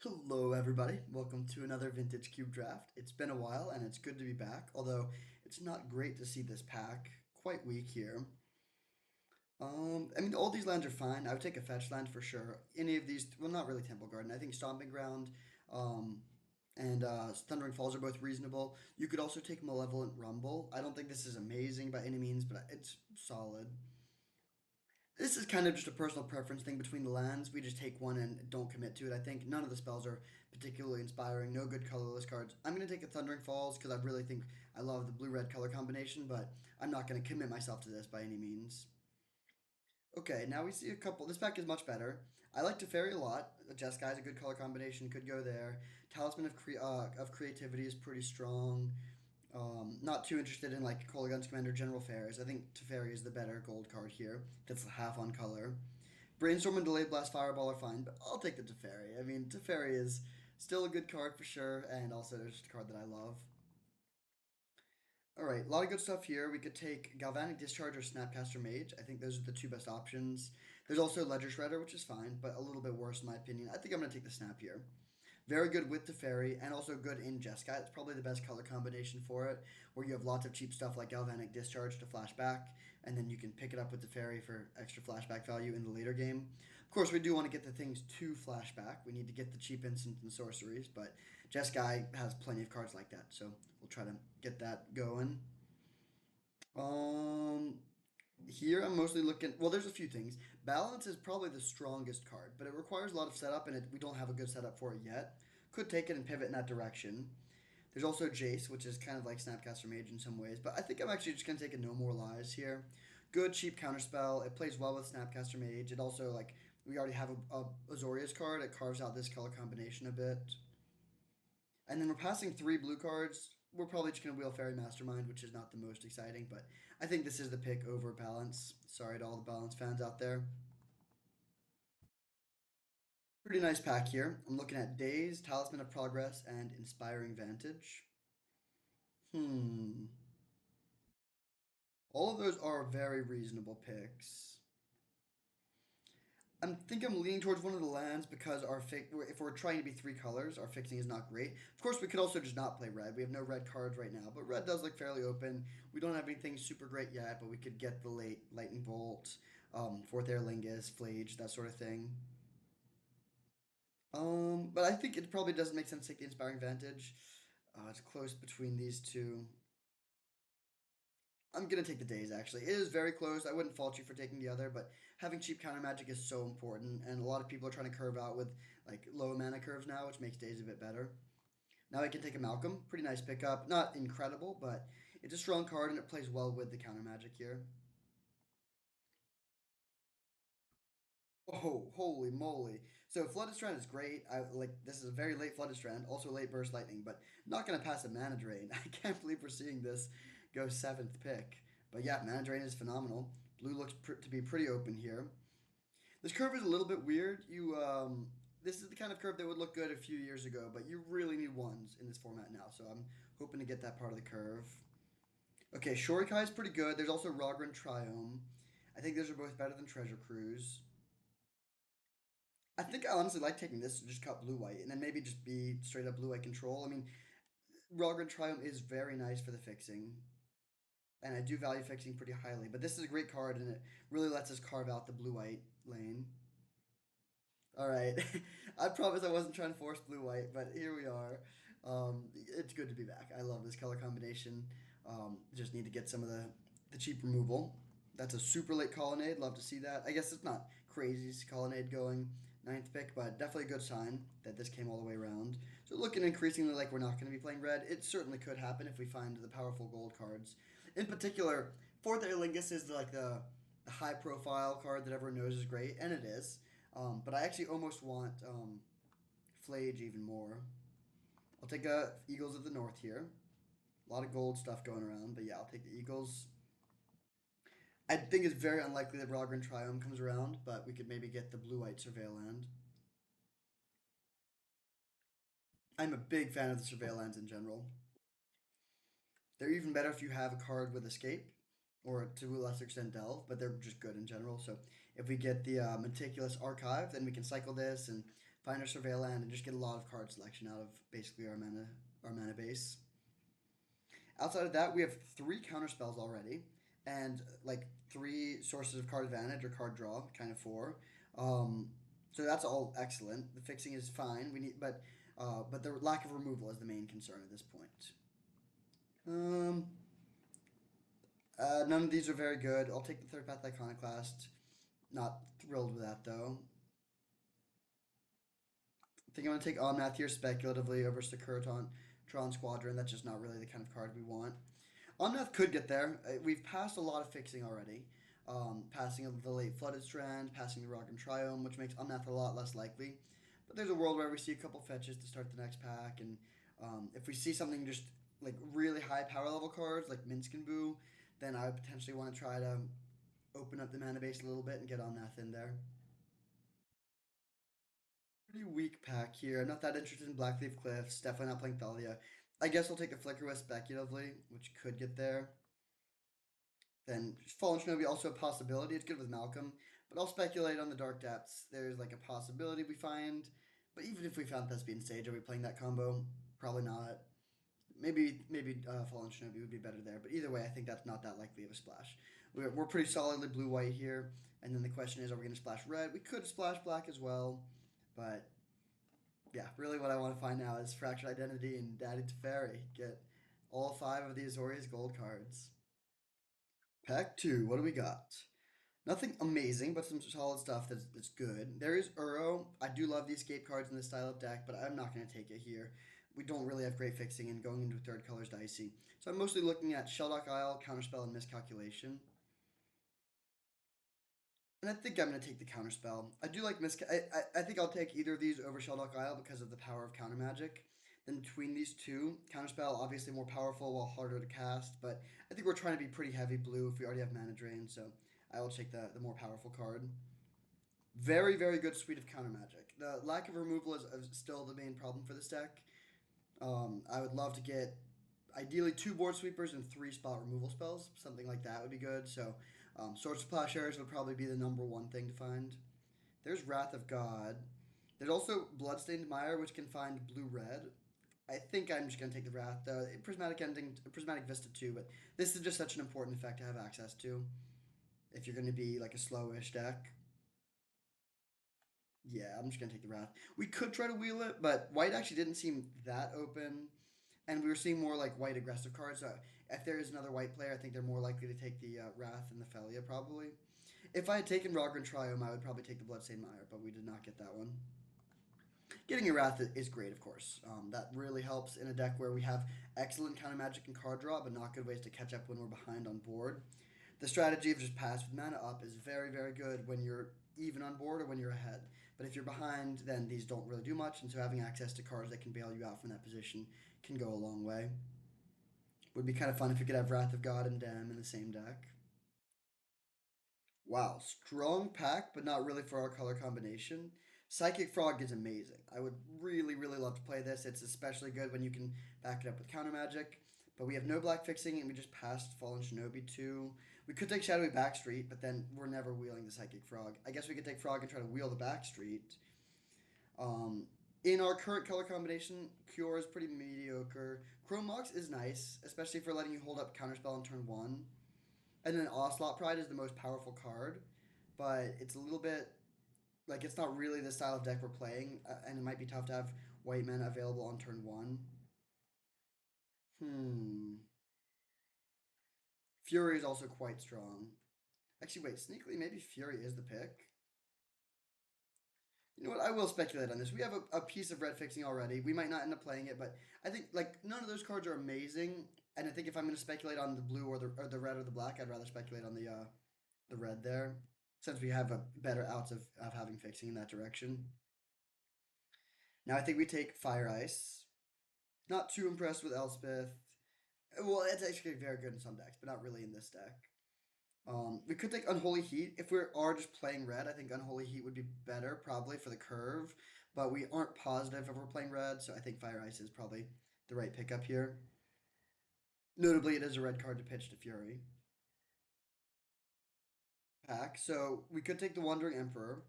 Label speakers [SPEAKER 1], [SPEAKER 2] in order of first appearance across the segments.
[SPEAKER 1] Hello, everybody. Welcome to another Vintage Cube Draft. It's been a while and it's good to be back, although it's not great to see this pack. Quite weak here. All these lands are fine. I would take a fetch land for sure. Any of these, well, not really Temple Garden. I think Stomping Ground um, and Thundering Falls are both reasonable. You could also take Malevolent Rumble. I don't think this is amazing by any means, but it's solid. This is kind of just a personal preference thing between the lands. We just take one and don't commit to it. I think none of the spells are particularly inspiring. No good colorless cards. I'm going to take a Thundering Falls because I really think I love the blue-red color combination, but I'm not going to commit myself to this by any means. Okay, now we see a couple. This pack is much better. I like Teferi a lot. Jeskai is a good color combination. Could go there. Talisman of Creativity is pretty strong. Not too interested in like Kolaghan's Commander General Fairs. I think Teferi is the better gold card here. That's half on color. Brainstorm and Delayed Blast Fireball are fine, but I'll take the Teferi. I mean, Teferi is still a good card for sure, and also just a card that I love. All right, a lot of good stuff here. We could take Galvanic Discharge or Snapcaster Mage. I think those are the two best options. There's also Ledger Shredder, which is fine, but a little bit worse in my opinion. I think I'm going to take the Snap here. Very good with Teferi and also good in Jeskai. It's probably the best color combination for it, where you have lots of cheap stuff like Galvanic Discharge to flashback, and then you can pick it up with Teferi for extra flashback value in the later game. Of course, we do want to get the things to flashback. We need to get the cheap instant and sorceries, but Jeskai has plenty of cards like that, so we'll try to get that going. Um, Here I'm mostly looking. Well, there's a few things. Balance is probably the strongest card, but it requires a lot of setup, and we don't have a good setup for it yet. Could take it and pivot in that direction. There's also Jace, which is kind of like Snapcaster Mage in some ways, but I think I'm actually just gonna take a No More Lies here. Good cheap counterspell. It plays well with Snapcaster Mage. It also like we already have a Azorius card. It carves out this color combination a bit. And then we're passing three blue cards. We're probably just going to wheel Fairy Mastermind, which is not the most exciting, but I think this is the pick over Balance. Sorry to all the Balance fans out there. Pretty nice pack here. I'm looking at Days, Talisman of Progress, and Inspiring Vantage. Hmm. All of those are very reasonable picks. I'm leaning towards one of the lands because if we're trying to be three colors, our fixing is not great. Of course, we could also just not play red. We have no red cards right now, but red does look fairly open. We don't have anything super great yet, but we could get the late Lightning Bolt, Fourth Air Lingus, Flage, that sort of thing. But I think it probably doesn't make sense to take the Inspiring Vantage. It's close between these two. I'm gonna take the Days actually. It is very close. I wouldn't fault you for taking the other, but having cheap counter magic is so important, and a lot of people are trying to curve out with like low mana curves now, which makes Days a bit better. Now I can take a Malcolm. Pretty nice pickup. Not incredible, but it's a strong card and it plays well with the counter magic here. Oh, holy moly. So Flooded Strand is great. I like this is a very late Flooded Strand, also late Burst Lightning, but not gonna pass a mana drain. I can't believe we're seeing this go seventh pick. But yeah, mana drain is phenomenal. Blue looks to be pretty open here. This curve is a little bit weird. This is the kind of curve that would look good a few years ago, but you really need ones in this format now. So I'm hoping to get that part of the curve. Okay, Shorikai is pretty good. There's also Rogran Triome. I think those are both better than Treasure Cruise. I think I honestly like taking this to just cut blue white and then maybe just be straight up blue white control. I mean, Rogran Triumph is very nice for the fixing, and I do value fixing pretty highly. But this is a great card, and it really lets us carve out the blue white lane. All right, I promise I wasn't trying to force blue white, but here we are. It's good to be back. I love this color combination. Just need to get some of the cheap removal. That's a super late colonnade. Love to see that. I guess it's not crazy colonnade going ninth pick, but definitely a good sign that this came all the way around. So looking increasingly like we're not going to be playing red. It certainly could happen if we find the powerful gold cards. In particular, Fourth Air Lingus is like the high profile card that everyone knows is great, and it is. But I actually almost want Flage even more. I'll take Eagles of the North here. A lot of gold stuff going around, but yeah, I'll take the Eagles. I think it's very unlikely that Rogran Triumph comes around, but we could maybe get the blue-white Surveil Land. I'm a big fan of the Surveil Lands in general. They're even better if you have a card with Escape, or to a lesser extent Delve, but they're just good in general. So if we get the Meticulous Archive, then we can cycle this and find our surveil land, and just get a lot of card selection out of basically our mana base. Outside of that, we have three counter spells already, and like three sources of card advantage or card draw, kind of four. Um, so that's all excellent. The fixing is fine. But the lack of removal is the main concern at this point. Um, none of these are very good. I'll take the third path iconoclast. Not thrilled with that though. I think I'm gonna take Omnath here speculatively over Securiton Tron Squadron. That's just not really the kind of card we want. Omnath could get there. We've passed a lot of fixing already. Passing of the late Flooded Strand, passing the Rock and Triome, which makes Omnath a lot less likely. But there's a world where we see a couple fetches to start the next pack, and if we see something just like really high power level cards like Minsk and Boo, then I would potentially want to try to open up the mana base a little bit and get Omnath in there. Pretty weak pack here. I'm not that interested in Blackleaf Cliffs. Definitely not playing Thalia. I guess I'll take the Flicker Wisp speculatively, which could get there. Then Fallen Shinobi also a possibility. It's good with Malcolm, but I'll speculate on the Dark Depths. There's like a possibility we find, but even if we found Thespian Sage, are we playing that combo? Probably not. Maybe Fallen Shinobi would be better there, but either way, I think that's not that likely of a splash. We're pretty solidly blue white here, and then the question is, are we going to splash red? We could splash black as well, but yeah, really what I want to find now is Fractured Identity and Daddy Teferi. Get all five of the Azorius gold cards. Pack two, what do we got? Nothing amazing, but some solid stuff that's good. There is Uro. I do love the escape cards in this style of deck, but I'm not going to take it here. We don't really have great fixing, and going into third color is dicey. So I'm mostly looking at Sheldock Isle, Counterspell, and Miscalculation. And I think I'm going to take the Counterspell. I do like I think I'll take either of these over Sheldock Isle because of the power of Counter Magic. Then between these two, Counterspell obviously more powerful while harder to cast, but I think we're trying to be pretty heavy blue if we already have mana drain, so I will take the more powerful card. Very, very good suite of counter magic. The lack of removal is still the main problem for this deck. I would love to get ideally two board sweepers and three spot removal spells. Something like that would be good. So, Swords of Plowshares would probably be the number one thing to find. There's Wrath of God. There's also Bloodstained Mire, which can find blue red. I think I'm just gonna take the Wrath. Prismatic Ending, Prismatic Vista too, but this is just such an important effect to have access to if you're gonna be like a slowish deck. Yeah, I'm just gonna take the Wrath. We could try to wheel it, but white actually didn't seem that open, and we were seeing more like white aggressive cards. So if there is another white player, I think they're more likely to take the Wrath and the Felia probably. If I had taken Roger and Triome, I would probably take the Bloodstained Mire, but we did not get that one. Getting a Wrath is great, of course. That really helps in a deck where we have excellent counter magic and card draw, but not good ways to catch up when we're behind on board. The strategy of just pass with mana up is very, very good when you're even on board or when you're ahead. But if you're behind, then these don't really do much, and so having access to cards that can bail you out from that position can go a long way. Would be kind of fun if you could have Wrath of God and Dam in the same deck. Wow, strong pack, but not really for our color combination. Psychic Frog is amazing. I would really, really love to play this. It's especially good when you can back it up with counter magic. But we have no black fixing, and we just passed Fallen Shinobi too. We could take Shadowy Backstreet, but then we're never wheeling the Psychic Frog. I guess we could take Frog and try to wheel the Backstreet. Um, in our current color combination, Cure is pretty mediocre. Chrome Mox is nice, especially for letting you hold up Counterspell on turn one. And then Ocelot Pride is the most powerful card, but it's a little bit like it's not really the style of deck we're playing, and it might be tough to have white mana available on turn one. Hmm. Fury is also quite strong. Actually, wait, sneakily, maybe Fury is the pick. You know what? I will speculate on this. We have a piece of red fixing already. We might not end up playing it, but I think like none of those cards are amazing. And I think if I'm going to speculate on the blue or the red or the black, I'd rather speculate on the red there, since we have a better outs of having fixing in that direction. Now I think we take Fire Ice. Not too impressed with Elspeth. Well, it's actually very good in some decks, but not really in this deck. We could take Unholy Heat. If we are just playing red, I think Unholy Heat would be better, probably, for the curve. But we aren't positive if we're playing red, so I think Fire Ice is probably the right pickup here. Notably, it is a red card to pitch to Fury. Pack. So we could take the Wandering Emperor.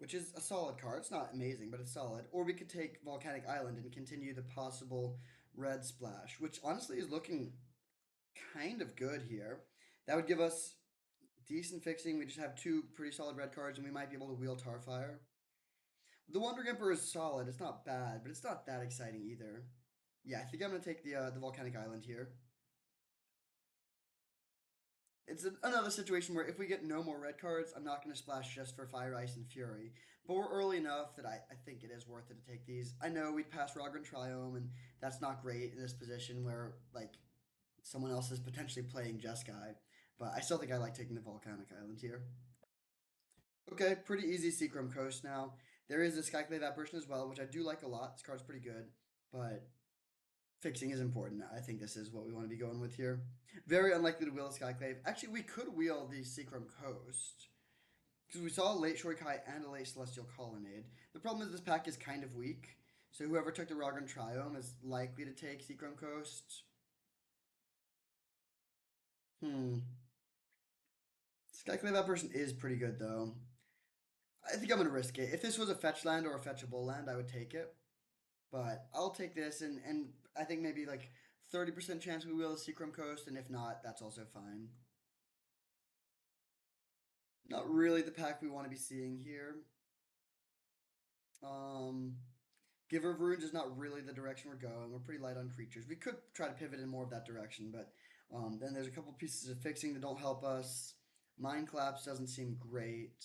[SPEAKER 1] which is a solid card. It's not amazing, but it's solid. Or we could take Volcanic Island and continue the possible red splash, which honestly is looking kind of good here. That would give us decent fixing. We just have two pretty solid red cards, and we might be able to wheel Tarfire. The Wandering Emperor is solid. It's not bad, but it's not that exciting either. Yeah, I think I'm gonna take the Volcanic Island here. It's another situation where if we get no more red cards, I'm not going to splash just for Fire, Ice, and Fury. But we're early enough that I think it is worth it to take these. I know we'd pass Rogran Triome, and that's not great in this position where, like, someone else is potentially playing Jeskai. But I still think I like taking the Volcanic Island here. Okay, pretty easy Seachrome Coast now. There is a Skyclave apparition as well, which I do like a lot. This card's pretty good, but fixing is important. I think this is what we want to be going with here. Very unlikely to wheel a Skyclave. Actually, we could wheel the Seachrome Coast. Because we saw a late Shorikai and a late Celestial Colonnade. The problem is this pack is kind of weak. So whoever took the Rogran Triome is likely to take Seachrome Coast. Hmm. Skyclave Apparition is pretty good, though. I think I'm going to risk it. If this was a fetch land or a fetchable land, I would take it. But I'll take this, and I think maybe like 30% chance we will Seachrome Coast, and if not, that's also fine. Not really the pack we want to be seeing here. Um, Giver of Runes is not really the direction we're going. We're pretty light on creatures. We could try to pivot in more of that direction, but then there's a couple pieces of fixing that don't help us. Mind Collapse doesn't seem great.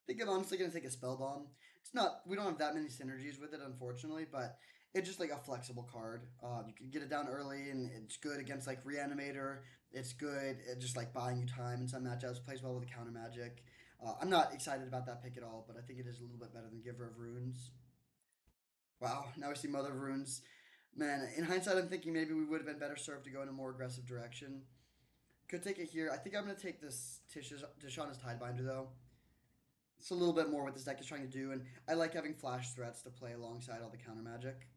[SPEAKER 1] I think I'm honestly going to take a Spell Bomb. It's not, we don't have that many synergies with it, unfortunately, but it's just like a flexible card. You can get it down early, and it's good against like Reanimator. It's good at just like buying you time in some matchups. Plays well with the counter magic. I'm not excited about that pick at all, but I think it is a little bit better than Giver of Runes. Wow, now we see Mother of Runes. Man, in hindsight, I'm thinking maybe we would have been better served to go in a more aggressive direction. Could take it here. I think I'm going to take this Tishana's Tidebinder, though. It's a little bit more what this deck is trying to do, and I like having flash threats to play alongside all the counter magic.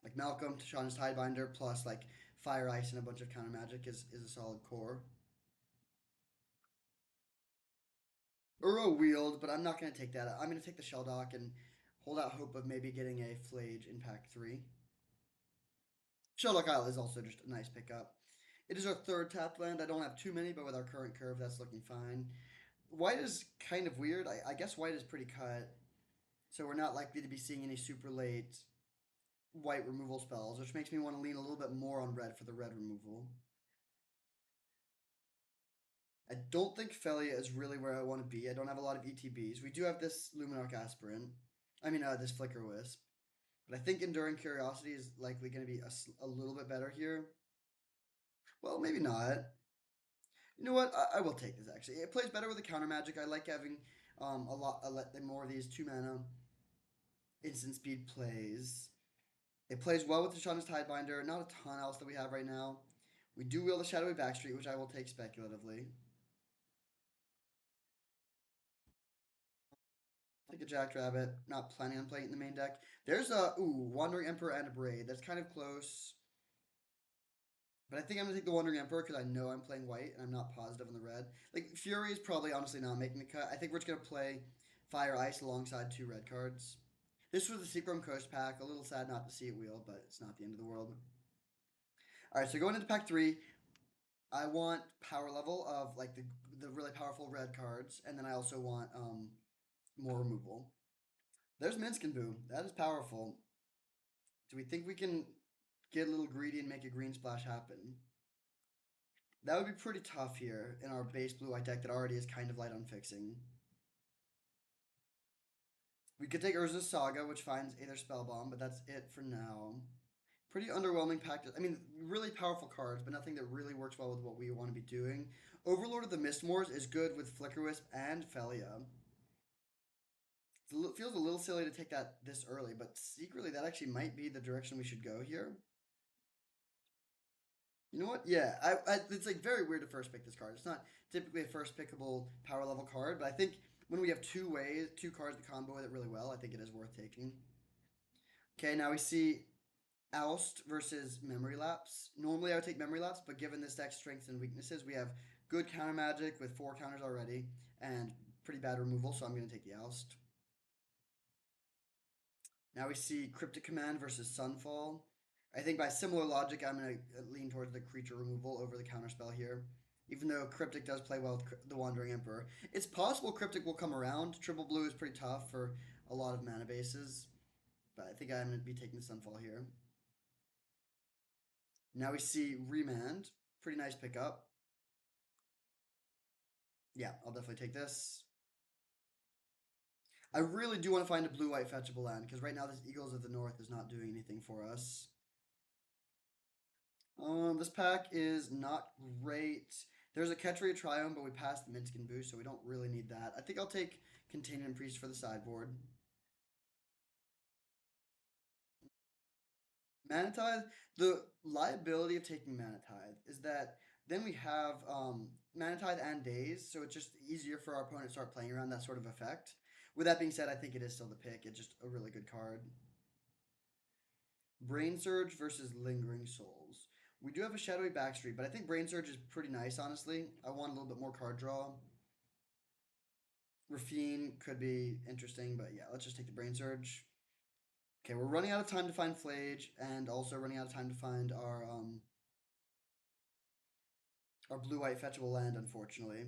[SPEAKER 1] Like Malcolm, Tishana's Tidebinder, plus like Fire Ice and a bunch of counter magic is a solid core. Uro Wield, but I'm not going to take that. I'm going to take the Shelldock and hold out hope of maybe getting a Flage in pack 3. Shelldock Isle is also just a nice pickup. It is our third tapped land. I don't have too many, but with our current curve, that's looking fine. White is kind of weird. I guess white is pretty cut, so we're not likely to be seeing any super late white removal spells, which makes me want to lean a little bit more on red for the red removal. I don't think Felia is really where I want to be. I don't have a lot of ETBs. We do have this Luminarch Aspirant. I mean, this Flicker Wisp. But I think Enduring Curiosity is likely going to be a little bit better here. Well, maybe not. You know what? I will take this, actually. It plays better with the counter magic. I like having a lot more of these 2 mana instant speed plays. It plays well with Tishana's Tidebinder. Not a ton else that we have right now. We do wield the Shadowy Backstreet, which I will take speculatively. Take a Jackrabbit. Not planning on playing it in the main deck. There's a Wandering Emperor and a Braid. That's kind of close. But I think I'm gonna take the Wandering Emperor because I know I'm playing white and I'm not positive on the red. Like Fury is probably honestly not making the cut. I think we're just gonna play Fire Ice alongside 2 red cards. This was the Seachrome Coast pack. A little sad not to see it wheel, but it's not the end of the world. All right, so going into pack 3, I want power level of like the really powerful red cards, and then I also want more removal. There's Minskin Boom. That is powerful. Do we think we can get a little greedy and make a green splash happen? That would be pretty tough here in our base blue-white deck that already is kind of light on fixing. We could take Urza's Saga, which finds Aether Spellbomb, but that's it for now. Pretty underwhelming pack. I mean, really powerful cards, but nothing that really works well with what we want to be doing. Overlord of the Mistmoors is good with Flicker Wisp and Felia. It feels a little silly to take that this early, but secretly that actually might be the direction we should go here. You know what? Yeah, it's like very weird to first pick this card. It's not typically a first pickable power level card, but I think when we have 2 cards that combo with it really well, I think it is worth taking. Okay, now we see Oust versus Memory Lapse. Normally I would take Memory Lapse, but given this deck's strengths and weaknesses, we have good counter magic with 4 counters already, and pretty bad removal, so I'm going to take the oust. Now we see Cryptic Command versus Sunfall. I think by similar logic, I'm going to lean towards the creature removal over the counterspell here. Even though Cryptic does play well with the Wandering Emperor. It's possible Cryptic will come around. Triple blue is pretty tough for a lot of mana bases. But I think I'm going to be taking the Sunfall here. Now we see Remand. Pretty nice pickup. Yeah, I'll definitely take this. I really do want to find a blue-white fetchable land because right now this Eagles of the North is not doing anything for us. This pack is not great. There's a Ketria Triumph, but we passed the Minskin boost, so we don't really need that. I think I'll take Containment Priest for the sideboard. Mana Tithe, the liability of taking Mana Tithe is that then we have Mana Tithe and Daze, so it's just easier for our opponent to start playing around that sort of effect. With that being said, I think it is still the pick. It's just a really good card. Brain Surge versus Lingering Souls. We do have a Shadowy Backstreet, but I think Brain Surge is pretty nice, honestly. I want a little bit more card draw. Rafine could be interesting, but yeah, let's just take the Brain Surge. Okay, we're running out of time to find Flage, and also running out of time to find our blue-white fetchable land, unfortunately.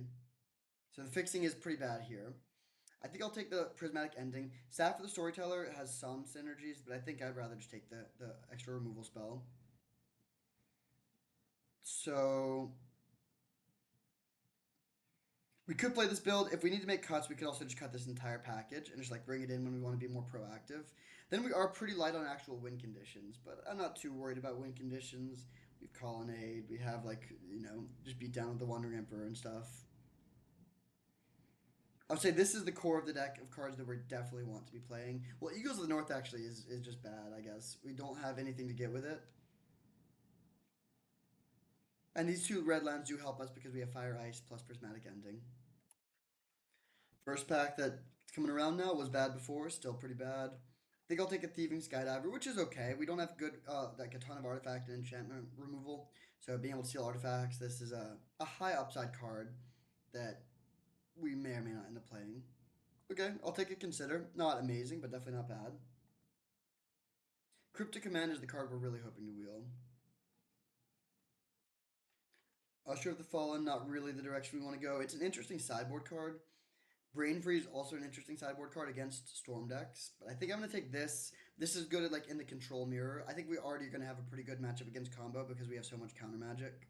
[SPEAKER 1] So the fixing is pretty bad here. I think I'll take the Prismatic Ending. Staff of the Storyteller has some synergies, but I think I'd rather just take the extra removal spell. So we could play this build. If we need to make cuts, we could also just cut this entire package and just like bring it in when we want to be more proactive. Then we are pretty light on actual win conditions, but I'm not too worried about win conditions. We've Colonnade, we have like, just beat down with the Wandering Emperor and stuff. I would say this is the core of the deck of cards that we definitely want to be playing. Well, Eagles of the North actually is just bad, I guess. We don't have anything to get with it. And these two red lands do help us because we have Fire Ice plus Prismatic Ending. First pack that's coming around now was bad before, still pretty bad. I think I'll take a Thieving Skydiver, which is okay. We don't have good, like a ton of artifact and enchantment removal. So being able to steal artifacts, this is a high upside card that we may or may not end up playing. Okay, I'll take a consider. Not amazing, but definitely not bad. Cryptic Command is the card we're really hoping to wheel. Usher of the Fallen, not really the direction we want to go. It's an interesting sideboard card. Brain Freeze also an interesting sideboard card against Storm decks, but I think I'm gonna take this. This is good at like in the control mirror. I think we already are gonna have a pretty good matchup against combo because we have so much counter magic.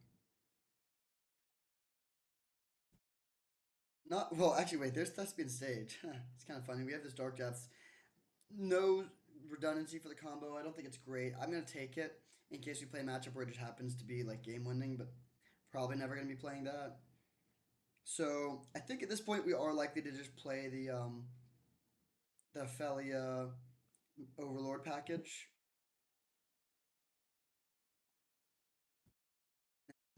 [SPEAKER 1] Not well, actually, wait. There's Thespian Stage. It's kind of funny. We have this Dark Depths. No redundancy for the combo. I don't think it's great. I'm gonna take it in case we play a matchup where it just happens to be like game winning, but probably never gonna be playing that. So I think at this point we are likely to just play the Felia Overlord package.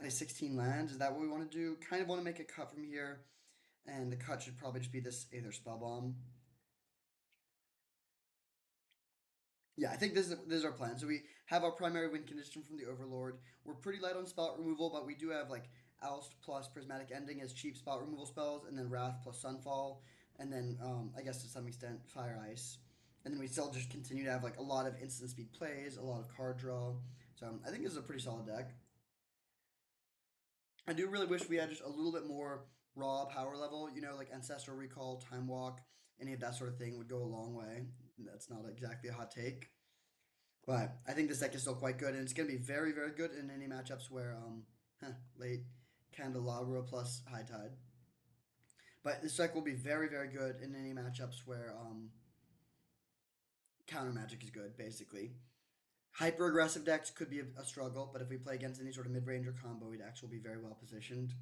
[SPEAKER 1] Play 16 lands. Is that what we want to do? Kind of want to make a cut from here, and the cut should probably just be this Aether Spell Bomb. Yeah, I think this is our plan. So we have our primary win condition from the Overlord. We're pretty light on spell removal, but we do have like Oust plus Prismatic Ending as cheap spell removal spells, and then Wrath plus Sunfall, and then I guess to some extent Fire Ice, and then we still just continue to have like a lot of instant speed plays, a lot of card draw. So I think this is a pretty solid deck. I do really wish we had just a little bit more raw power level, like Ancestral Recall, Time Walk, any of that sort of thing would go a long way. That's not exactly a hot take. But I think this deck is still quite good, and it's going to be very, very good in any matchups where late Candelabra plus High Tide. But this deck will be very, very good in any matchups where counter magic is good, basically. Hyper aggressive decks could be a struggle, but if we play against any sort of mid range or combo decks, we'll be very well positioned.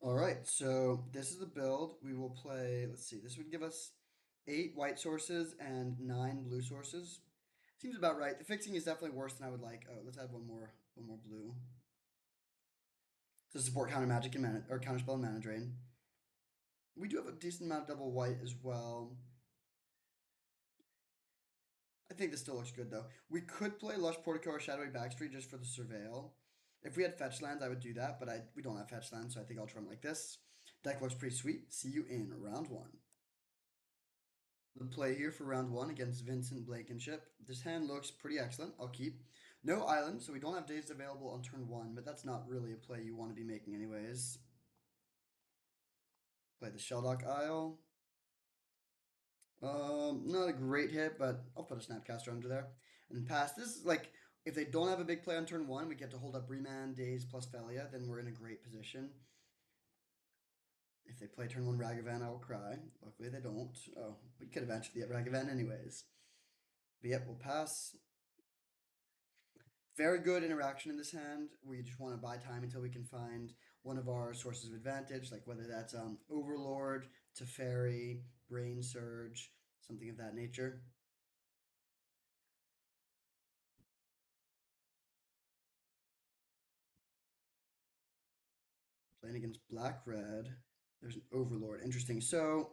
[SPEAKER 1] All right, so this is the build. We will play, let's see, this would give us 8 white sources and 9 blue sources. Seems about right. The fixing is definitely worse than I would like. Oh, let's add one more blue to support counter magic and mana or counter spell and mana drain. We do have a decent amount of double white as well. I think this still looks good though. We could play Lush Portico or Shadowy Backstreet just for the surveil. If we had fetch lands, I would do that, but we don't have fetch lands, so I think I'll try them like this. Deck looks pretty sweet. See you in round one. The play here for round one against Vincent Blankenship. This hand looks pretty excellent. I'll keep. No island, so we don't have days available on turn one, but that's not really a play you want to be making anyways. Play the Shelldock Isle. Not a great hit, but I'll put a Snapcaster under there. And pass. This is like, if they don't have a big play on turn one, we get to hold up Remand, Days, plus Felia, then we're in a great position. If they play turn one Ragavan, I will cry. Luckily they don't. Oh, we could have answered the Ragavan anyways. But yep, we'll pass. Very good interaction in this hand. We just want to buy time until we can find one of our sources of advantage, like whether that's Overlord, Teferi, Brain Surge, something of that nature. Playing against Black Red. There's an Overlord. Interesting. So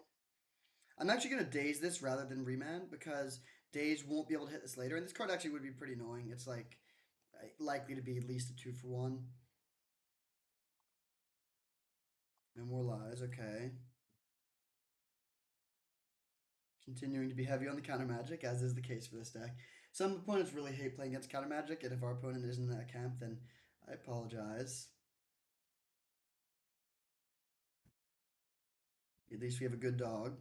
[SPEAKER 1] I'm actually going to Daze this rather than Remand because Daze won't be able to hit this later. And this card actually would be pretty annoying. It's like likely to be at least a 2-for-1. No more lies. Okay. Continuing to be heavy on the counter magic, as is the case for this deck. Some opponents really hate playing against counter magic, and if our opponent isn't in that camp, then I apologize. At least we have a good dog.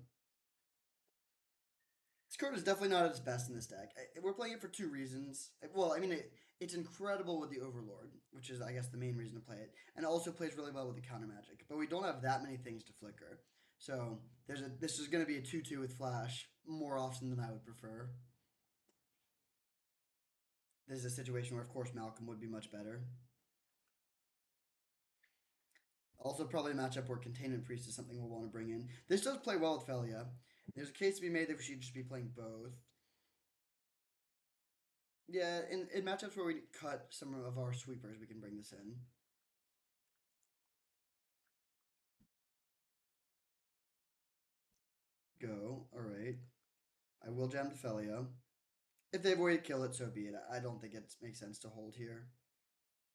[SPEAKER 1] This card is definitely not at its best in this deck. We're playing it for two reasons. Well, I mean, it's incredible with the Overlord, which is, I guess, the main reason to play it, and it also plays really well with the counter magic. But we don't have that many things to flicker, so this is going to be a 2-2 with Flash more often than I would prefer. This is a situation where, of course, Malcolm would be much better. Also, probably a matchup where Containment Priest is something we'll want to bring in. This does play well with Felia. There's a case to be made that we should just be playing both. Yeah, in matchups where we cut some of our sweepers, we can bring this in. Go. Alright. I will jam the Felia. If they avoid kill it, so be it. I don't think it makes sense to hold here.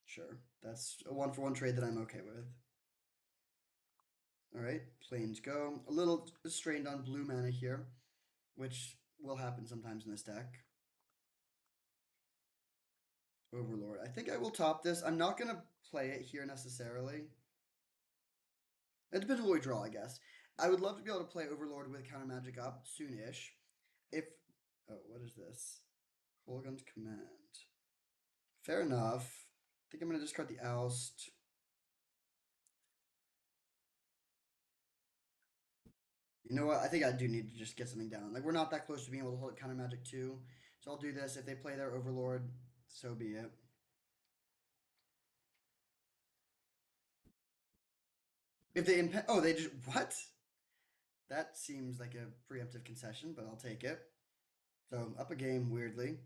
[SPEAKER 1] Sure. That's a 1-for-1 trade that I'm okay with. Alright, planes go. A little strained on blue mana here, which will happen sometimes in this deck. Overlord. I think I will top this. I'm not going to play it here necessarily. It depends on what we draw, I guess. I would love to be able to play Overlord with counter magic up soon-ish. If oh, what is this? Holgun's Command. Fair enough. I think I'm gonna discard the Oust. You know what? I think I do need to just get something down. Like we're not that close to being able to hold counter magic too. So I'll do this. If they play their Overlord, so be it. If they oh, they just what? That seems like a preemptive concession, but I'll take it. So up a game weirdly.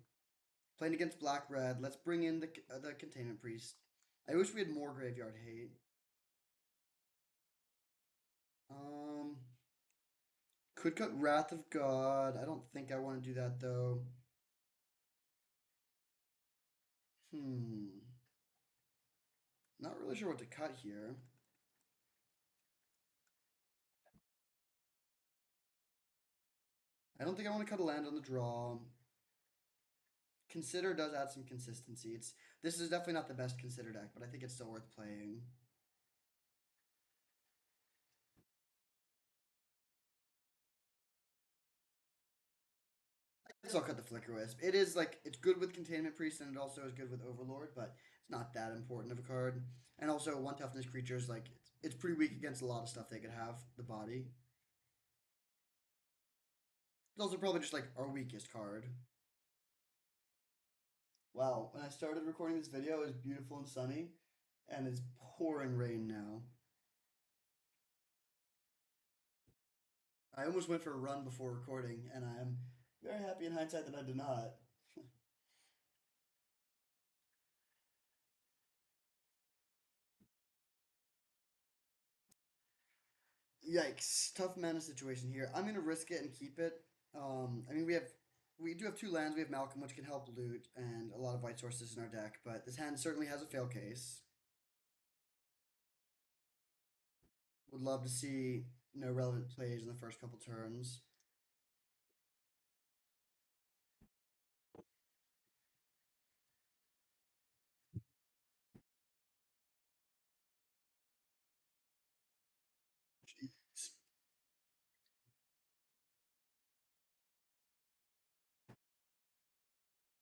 [SPEAKER 1] Playing against Black Red. Let's bring in the Containment Priest. I wish we had more Graveyard Hate. Um, could cut Wrath of God. I don't think I want to do that though. Hmm. Not really sure what to cut here. I don't think I want to cut a land on the draw. Consider does add some consistency. This is definitely not the best Consider deck, but I think it's still worth playing. I guess I'll cut the Flicker Wisp. It is like it's good with Containment Priest and it also is good with Overlord, but it's not that important of a card. And also one toughness creatures like it's pretty weak against a lot of stuff they could have. The body. It's also probably just like our weakest card. Wow, when I started recording this video, it was beautiful and sunny, and it's pouring rain now. I almost went for a run before recording, and I am very happy in hindsight that I did not. Yikes, tough mana situation here. I'm gonna risk it and keep it. I mean we do have two lands. We have Malcolm, which can help loot, and a lot of white sources in our deck. But this hand certainly has a fail case. Would love to see no relevant plays in the first couple turns. Jeez.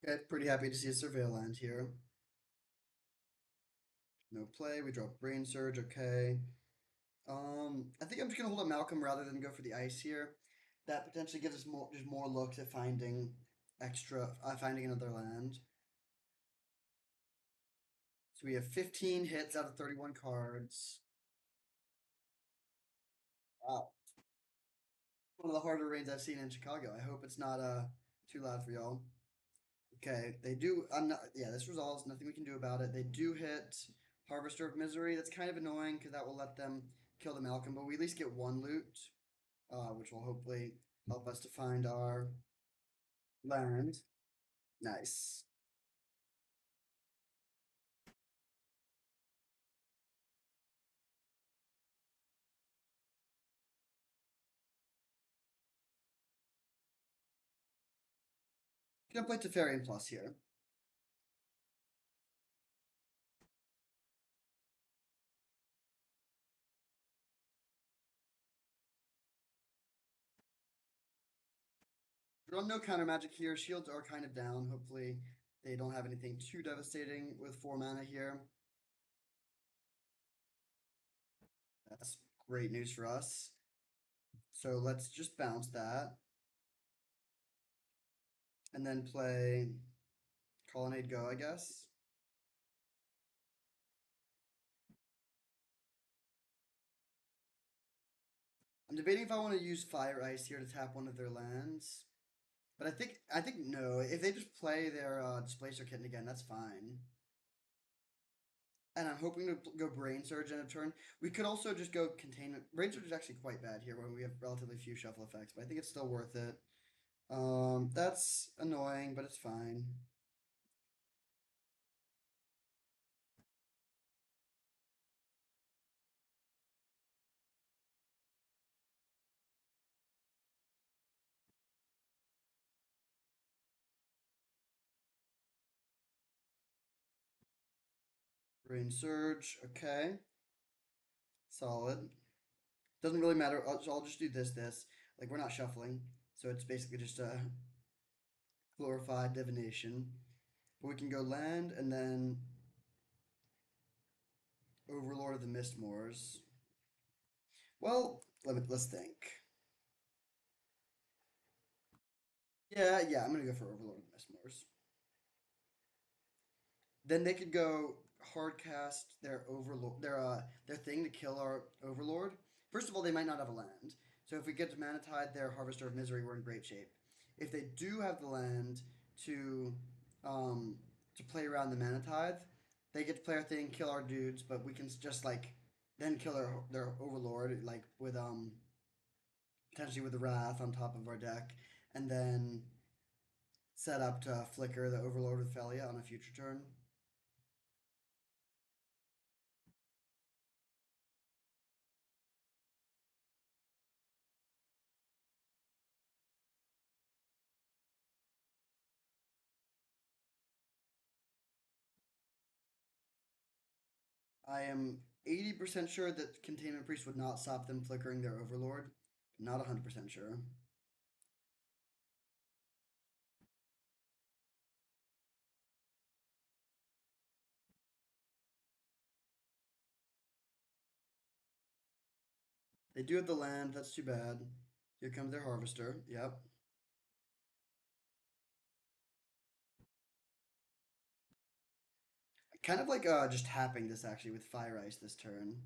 [SPEAKER 1] Okay, pretty happy to see a surveil land here. No play. We draw Brain Surge. Okay. I think I'm just gonna hold up Malcolm rather than go for the ice here. That potentially gives us more, just more looks at finding another land. So we have 15 hits out of 31 cards. Wow, one of the harder rains I've seen in Chicago. I hope it's not too loud for y'all. Okay, they do. I'm not. Yeah, this resolves. Nothing we can do about it. They do hit Harvester of Misery. That's kind of annoying because that will let them kill the Malcolm. But we at least get one loot, which will hopefully help us to find our land. Nice. Gonna play Teferian Plus here. Draw no counter magic here. Shields are kind of down. Hopefully, they don't have anything too devastating with 4 mana here. That's great news for us. So let's just bounce that and then play Colonnade Go, I guess. I'm debating if I want to use Fire Ice here to tap one of their lands. But I think no. If they just play their Displacer Kitten again, that's fine. And I'm hoping to go Brain Surge in a turn. We could also just go Containment. Brain Surge is actually quite bad here when we have relatively few shuffle effects, but I think it's still worth it. That's annoying, but it's fine. Brain Surge, okay. Solid. Doesn't really matter. I'll just do this. Like, we're not shuffling, so it's basically just a glorified divination. But we can go land and then Overlord of the Mistmoors. Well, let's think. Yeah, I'm gonna go for Overlord of the Mistmoors. Then they could go hard cast their overlord, their thing to kill our overlord. First of all, they might not have a land, so if we get to Mana Tide their Harvester of Misery, we're in great shape. If they do have the land to um to play around the Mana Tide, they get to play our thing, kill our dudes, but we can just like then kill their overlord like with potentially with the Wrath on top of our deck, and then set up to flicker the overlord with Felia on a future turn. I am 80% sure that Containment Priest would not stop them flickering their Overlord. Not 100% sure. They do have the land, that's too bad. Here comes their Harvester, yep. Kind of like just tapping this actually with Fire Ice this turn.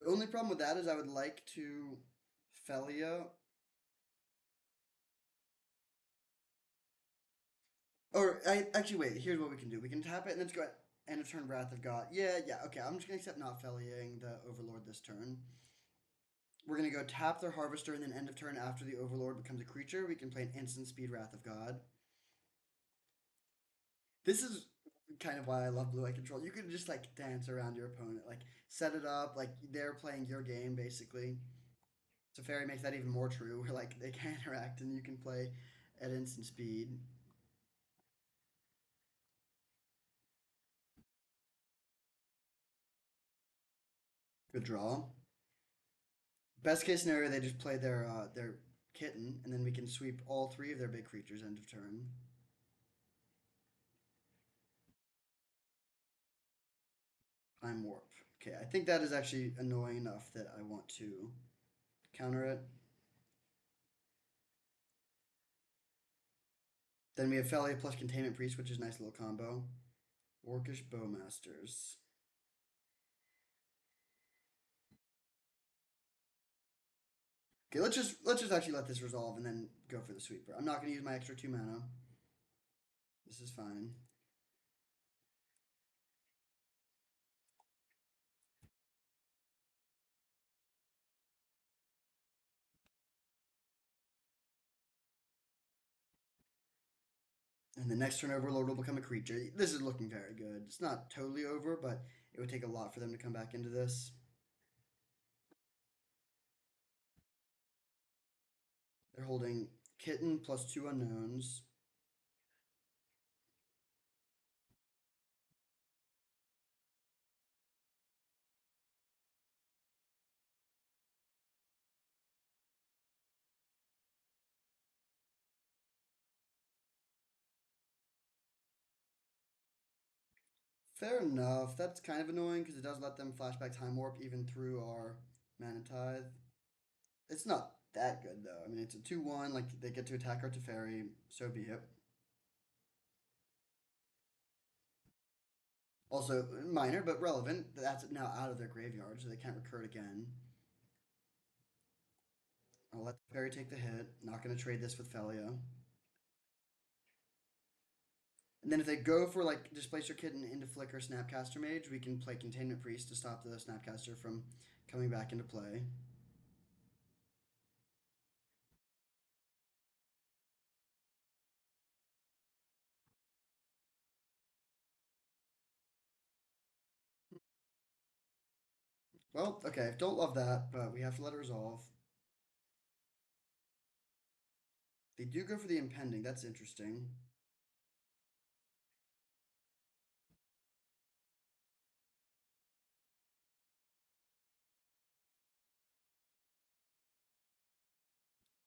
[SPEAKER 1] The only problem with that is I would like to Felia. Or I actually wait, here's what we can do. We can tap it and then just go end of turn Wrath of God. Yeah, okay. I'm just gonna accept not Feliaing the Overlord this turn. We're gonna go tap their Harvester and then end of turn after the Overlord becomes a creature. We can play an instant speed Wrath of God. This is kind of why I love blue eye control. You can just like dance around your opponent, like set it up like they're playing your game basically. So fairy makes that even more true, where like they can interact and you can play at instant speed. Good draw. Best case scenario, they just play their kitten, and then we can sweep all three of their big creatures end of turn. Time warp. Okay, I think that is actually annoying enough that I want to counter it. Then we have Felia plus Containment Priest, which is a nice little combo. Orcish Bowmasters. Okay, let's just actually let this resolve and then go for the sweeper. I'm not gonna use my extra 2 mana. This is fine. And the next turn Overlord will become a creature. This is looking very good. It's not totally over, but it would take a lot for them to come back into this. They're holding Kitten plus 2 unknowns. Fair enough. That's kind of annoying because it does let them flashback Time Warp even through our Mana Tithe. It's not that good though. I mean, it's a 2/1. Like they get to attack our Teferi. So be it. Also minor but relevant. That's now out of their graveyard, so they can't recur it again. I'll let the Teferi take the hit. Not going to trade this with Felia. And then if they go for like Displacer Kitten into Flicker Snapcaster Mage, we can play Containment Priest to stop the Snapcaster from coming back into play. Well, okay, don't love that, but we have to let it resolve. They do go for the impending. That's interesting.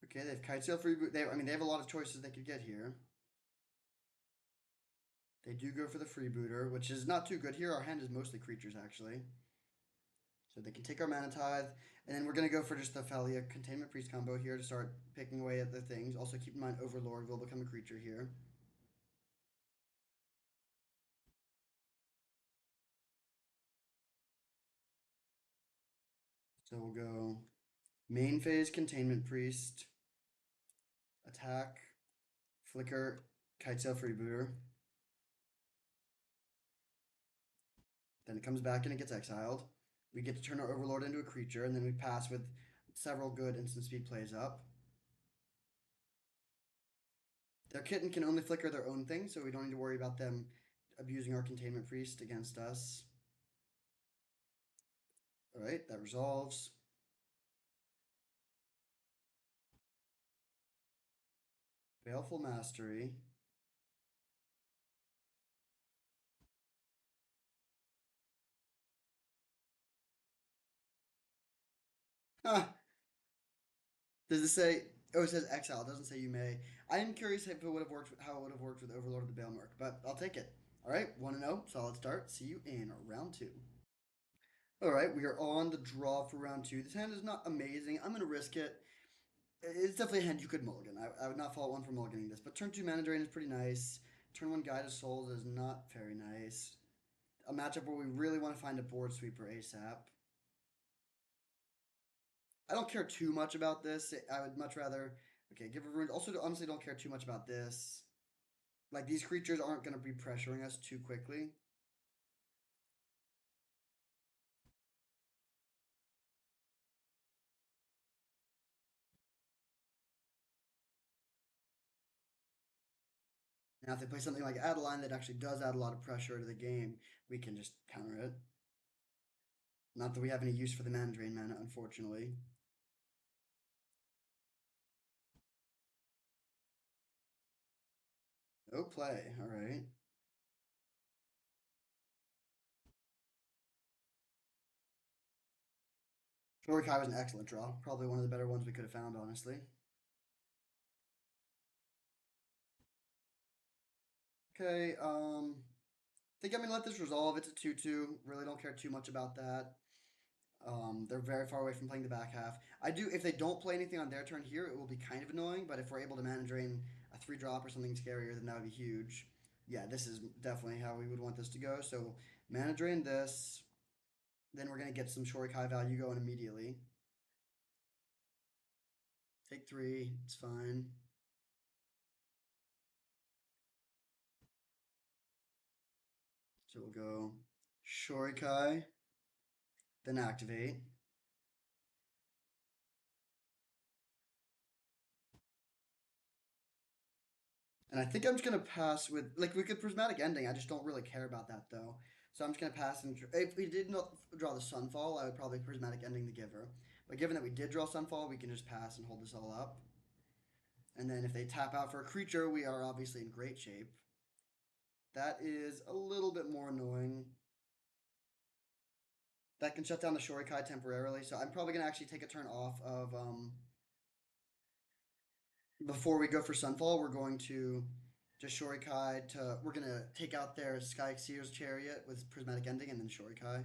[SPEAKER 1] Okay, they have Kitesail Freeboot. I mean, they have a lot of choices they could get here. They do go for the Freebooter, which is not too good here. Our hand is mostly creatures, actually. So they can take our Mana Tithe, and then we're going to go for just the Thalia Containment Priest combo here to start picking away at the things. Also, keep in mind Overlord will become a creature here. So we'll go main phase Containment Priest, attack, flicker, Kitesail Freebooter. Then it comes back and it gets exiled. We get to turn our Overlord into a creature, and then we pass with several good instant speed plays up. Their kitten can only flicker their own thing, so we don't need to worry about them abusing our Containment Priest against us. Alright, that resolves. Baleful Mastery. Huh. Does it say? Oh, it says exile. It doesn't say you may. I am curious if it would have worked. How it would have worked with Overlord of the Baelmark, but I'll take it. All right, 1-0, solid start. See you in round two. All right, we are on the draw for round two. This hand is not amazing. I'm gonna risk it. It's definitely a hand you could mulligan. I would not fault one for mulliganing this, but turn two Mana Drain is pretty nice. Turn one Guide of Souls is not very nice. A matchup where we really want to find a board sweeper ASAP. I don't care too much about this. I would much rather. Okay, give a rune. Also, honestly, don't care too much about this. Like, these creatures aren't going to be pressuring us too quickly. Now, if they play something like Adeline that actually does add a lot of pressure to the game, we can just counter it. Not that we have any use for the mana drain mana, unfortunately. No play. All right. Shorikai was an excellent draw. Probably one of the better ones we could have found, honestly. Okay, think I'm gonna let this resolve. It's a 2-2. Really don't care too much about that. They're very far away from playing the back half. I do, if they don't play anything on their turn here, it will be kind of annoying, but if we're able to mana drain a 3 drop or something scarier, then that would be huge. Yeah, this is definitely how we would want this to go. So, mana drain this. Then we're gonna get some Shorikai value going immediately. Take 3, it's fine. So we'll go Shorikai, then activate. And I think I'm just gonna pass with like we could prismatic ending. I just don't really care about that though. So I'm just gonna pass and if we did not draw the Sunfall, I would probably prismatic ending the Giver. But given that we did draw Sunfall, we can just pass and hold this all up. And then if they tap out for a creature, we are obviously in great shape. That is a little bit more annoying. That can shut down the Shorikai temporarily, so I'm probably gonna actually take a turn off of before we go for Sunfall, we're going to just Shorikai to. We're gonna take out their Sky Seer's Chariot with Prismatic Ending and then Shorikai.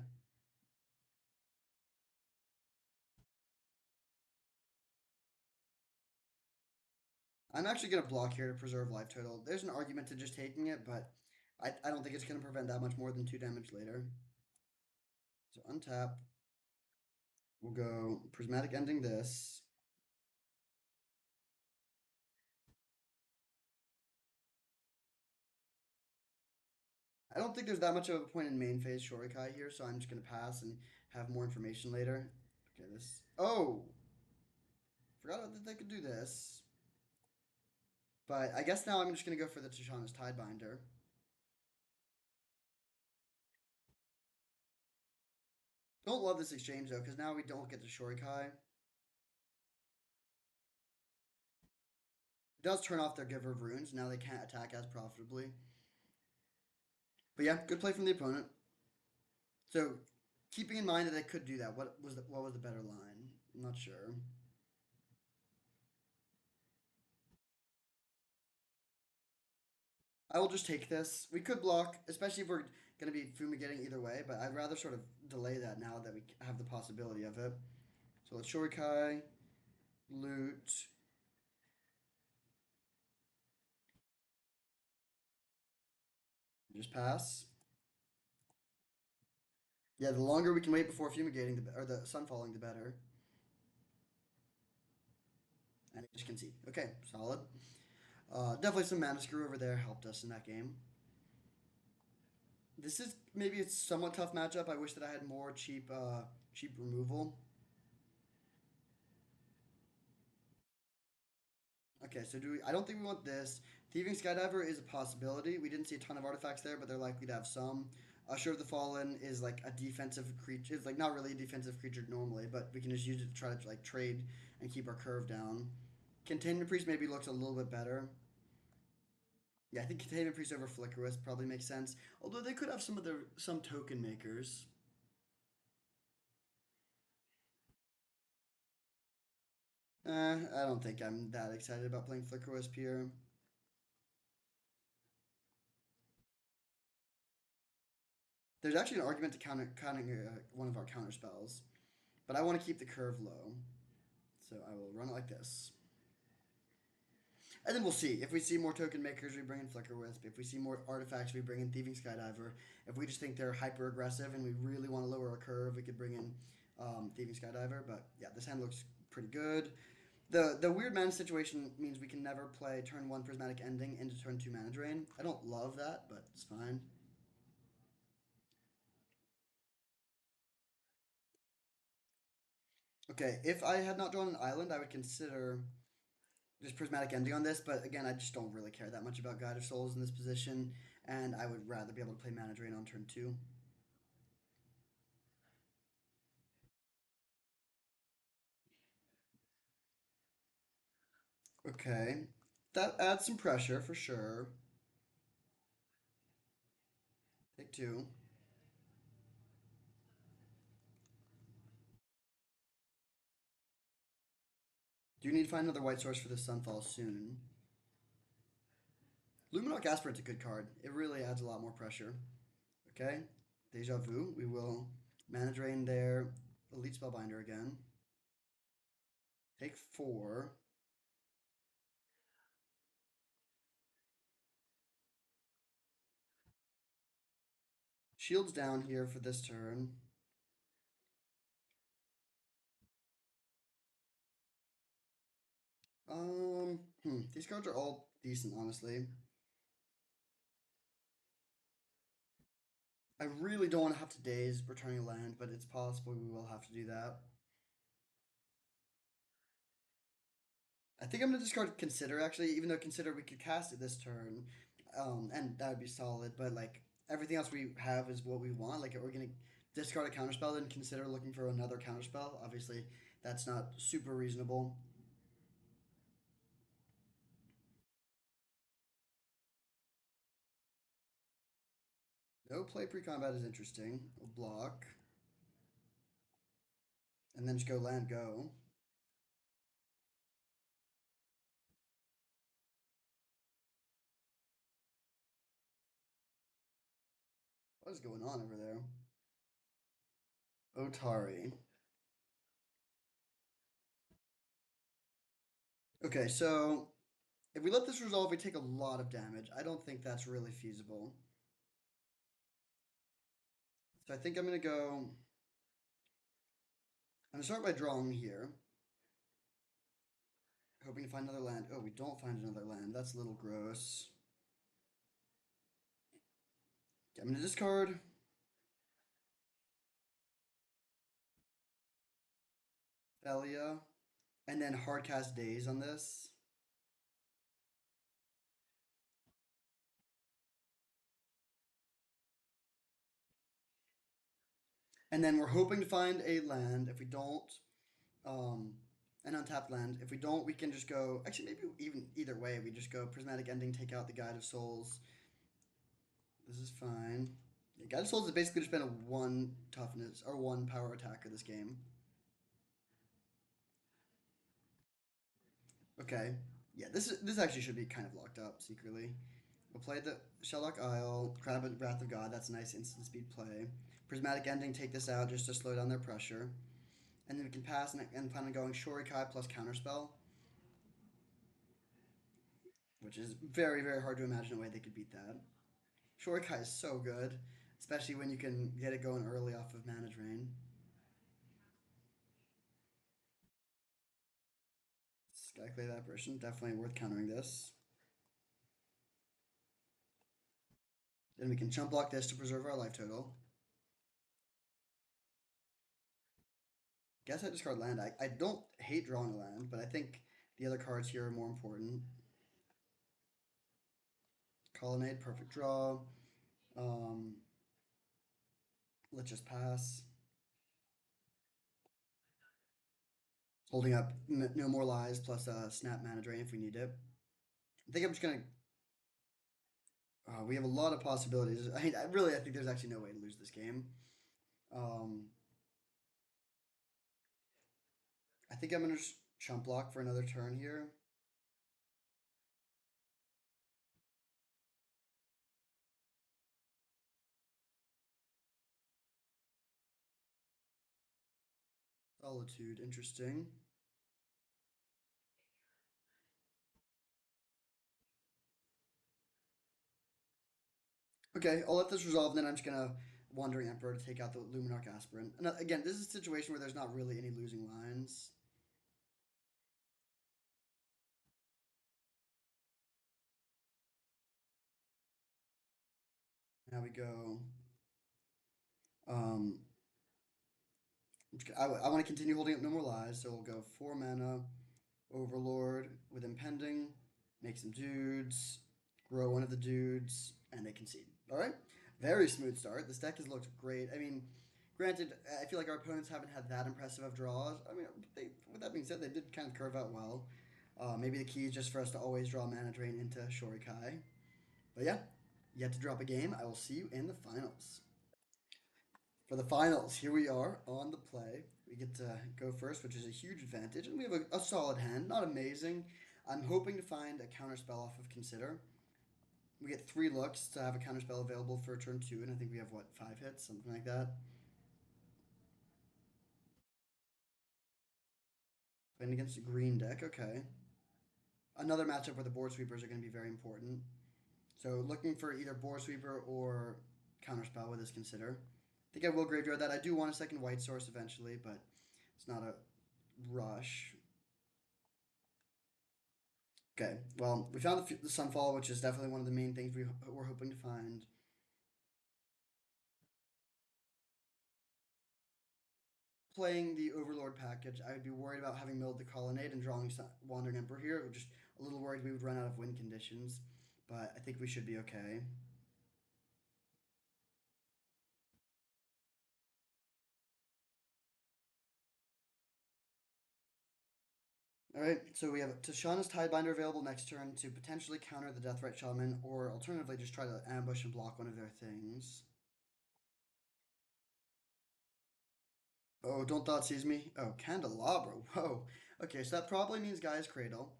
[SPEAKER 1] I'm actually gonna block here to preserve life total. There's an argument to just taking it, but I don't think it's gonna prevent that much more than 2 damage later. So untap. We'll go Prismatic Ending this. I don't think there's that much of a point in main phase Shorikai here, so I'm just gonna pass and have more information later. Okay, this. Oh, forgot that they could do this. But I guess now I'm just gonna go for the Tishana's Tidebinder. Don't love this exchange though, because now we don't get the Shorikai. It does turn off their Giver of Runes. Now they can't attack as profitably. But yeah, good play from the opponent. So keeping in mind that they could do that, what was the better line? I'm not sure. I will just take this. We could block, especially if we're going to be fumigating either way, but I'd rather sort of delay that now that we have the possibility of it. So let's Shorikai, loot. Just pass. Yeah, the longer we can wait before fumigating, or the sun falling, the better. And it just concede. Okay, solid. Definitely some mana screw over there helped us in that game. This is maybe it's somewhat tough matchup. I wish that I had more cheap removal. Okay, so do we? I don't think we want this. Thieving Skydiver is a possibility. We didn't see a ton of artifacts there, but they're likely to have some. Usher of the Fallen is like a defensive creature. It's like not really a defensive creature normally, but we can just use it to try to like trade and keep our curve down. Containment Priest maybe looks a little bit better. Yeah, I think Containment Priest over Flicker Wisp probably makes sense. Although they could have some token makers. I don't think I'm that excited about playing Flicker Wisp here. There's actually an argument to counter one of our counter spells, but I want to keep the curve low, so I will run it like this. And then we'll see. If we see more token makers, we bring in Flicker Wisp. If we see more artifacts, we bring in Thieving Skydiver. If we just think they're hyper aggressive and we really want to lower our curve, we could bring in Thieving Skydiver. But yeah, this hand looks pretty good. The weird mana situation means we can never play turn 1 Prismatic Ending into turn 2 Mana Drain. I don't love that, but it's fine. Okay, if I had not drawn an island, I would consider just prismatic ending on this, but again, I just don't really care that much about Guide of Souls in this position, and I would rather be able to play Mana Drain on turn 2. Okay, that adds some pressure for sure. Take 2. Do need to find another white source for the Sunfall soon. Luminarch Aspirant's a good card. It really adds a lot more pressure. Okay, Deja Vu. We will Mana Drain their Elite Spellbinder again. Take 4. Shields down here for this turn. These cards are all decent, honestly. I really don't want to have to daze returning a land, but it's possible we will have to do that. I think I'm gonna discard Consider actually, even though Consider we could cast it this turn, and that would be solid. But like everything else we have is what we want. Like we're gonna discard a counterspell, then consider looking for another counterspell. Obviously, that's not super reasonable. No play pre-combat is interesting. We'll block, and then just go land go. What is going on over there? Otari. Okay, so if we let this resolve, we take a lot of damage. I don't think that's really feasible. So I think I'm gonna go. I'm gonna start by drawing here, hoping to find another land. Oh, we don't find another land. That's a little gross. Okay, I'm gonna discard Thalia, and then hardcast Daze on this. And then we're hoping to find a land. If we don't, um, an untapped land. If we don't, we can just go. Actually, maybe even either way, we just go Prismatic Ending, take out the Guide of Souls. This is fine. Yeah, Guide of Souls has basically just been a 1 toughness or 1 power attacker this game. Okay. Yeah, this actually should be kind of locked up secretly. We'll play the Shellock Isle, Crab and Wrath of God. That's a nice instant speed play. Prismatic Ending, take this out just to slow down their pressure. And then we can pass and plan on going Shorikai plus Counterspell, which is very, very hard to imagine a way they could beat that. Shorikai is so good, especially when you can get it going early off of Mana Drain. Skyclave Apparition, definitely worth countering this. Then we can chump block this to preserve our life total. Guess I discard land. I don't hate drawing a land, but I think the other cards here are more important. Colonnade, perfect draw. Um, let's just pass. Holding up no more lies plus snap mana drain if we need it. I think I'm just gonna. We have a lot of possibilities. I think there's actually no way to lose this game. Um, I think I'm gonna just chump block for another turn here. Solitude, interesting. Okay, I'll let this resolve, and then I'm just gonna Wandering Emperor to take out the Luminarch Aspirant. And again, this is a situation where there's not really any losing lines. Now we go. Um, I want to continue holding up No More Lies, so we'll go 4 mana. Overlord with impending, make some dudes, grow one of the dudes, and they concede. All right, very smooth start. This deck has looked great. I mean, granted, I feel like our opponents haven't had that impressive of draws. I mean, with that being said, they did kind of curve out well. Maybe the key is just for us to always draw mana drain into Shorikai. But yeah, yet to drop a game. I will see you in the finals. For the finals, here we are on the play. We get to go first, which is a huge advantage, and we have a solid hand. Not amazing. I'm hoping to find a counterspell off of Consider. We get 3 looks to have a counterspell available for turn 2, and I think we have, what, 5 hits? Something like that. Playing against a green deck, okay. Another matchup where the board sweepers are going to be very important. So looking for either board sweeper or counterspell with this Consider. I think I will graveyard that. I do want a second white source eventually, but it's not a rush. Okay, well, we found the Sunfall, which is definitely one of the main things we're hoping to find. Playing the Overlord package, I would be worried about having milled the Colonnade and drawing Wandering Emperor here. Just a little worried we would run out of win conditions, but I think we should be okay. All right, so we have Tashana's Tidebinder available next turn to potentially counter the Deathrite Shaman, or alternatively just try to ambush and block one of their things. Oh, don't thought seize me. Oh, Candelabra. Whoa. Okay, so that probably means Guy's Cradle.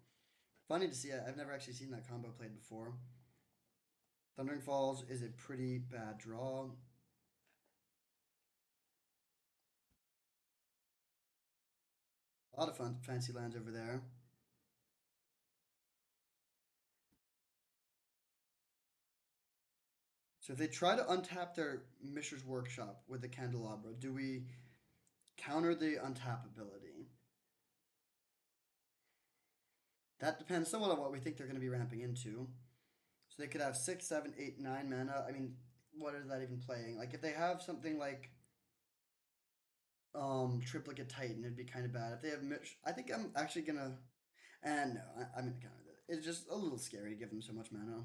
[SPEAKER 1] Funny to see. I've never actually seen that combo played before. Thundering Falls is a pretty bad draw. A lot of fun, fancy lands over there. So if they try to untap their Mishra's Workshop with the Candelabra, do we counter the untap ability? That depends somewhat on what we think they're going to be ramping into. So they could have 6, 7, 8, 9 mana. I mean, what is that even playing? Like if they have something like Triplicate Titan, it'd be kind of bad. If they have Mish, I think I'm actually gonna. And no, I'm gonna counter that. It's just a little scary to give them so much mana.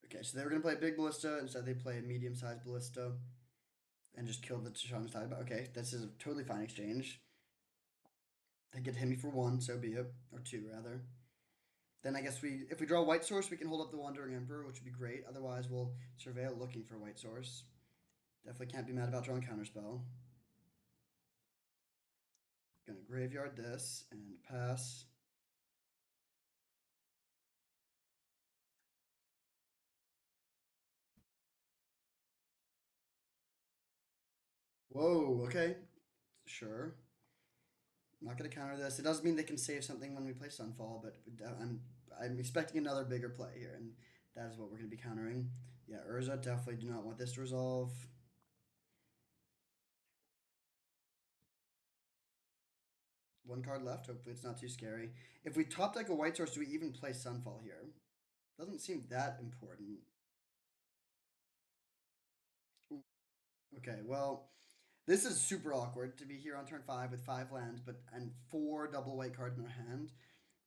[SPEAKER 1] Okay, so they were gonna play big ballista. Instead, they play a medium-sized ballista and just killed the Tashan's Tide. But okay, this is a totally fine exchange. They get to hit me for 1, so be it, or 2 rather. Then I guess if we draw white source, we can hold up the Wandering Emperor, which would be great. Otherwise, we'll surveil looking for white source. Definitely can't be mad about drawing counterspell. Gonna graveyard this and pass. Whoa, okay. Sure. I'm not gonna counter this. It does mean they can save something when we play Sunfall, but I'm expecting another bigger play here, and that is what we're gonna be countering. Yeah, Urza definitely do not want this to resolve. One card left. Hopefully it's not too scary. If we top deck a white source, do we even play Sunfall here? Doesn't seem that important. Okay, well, this is super awkward to be here on turn 5 with 5 lands, but and 4 double white cards in our hand.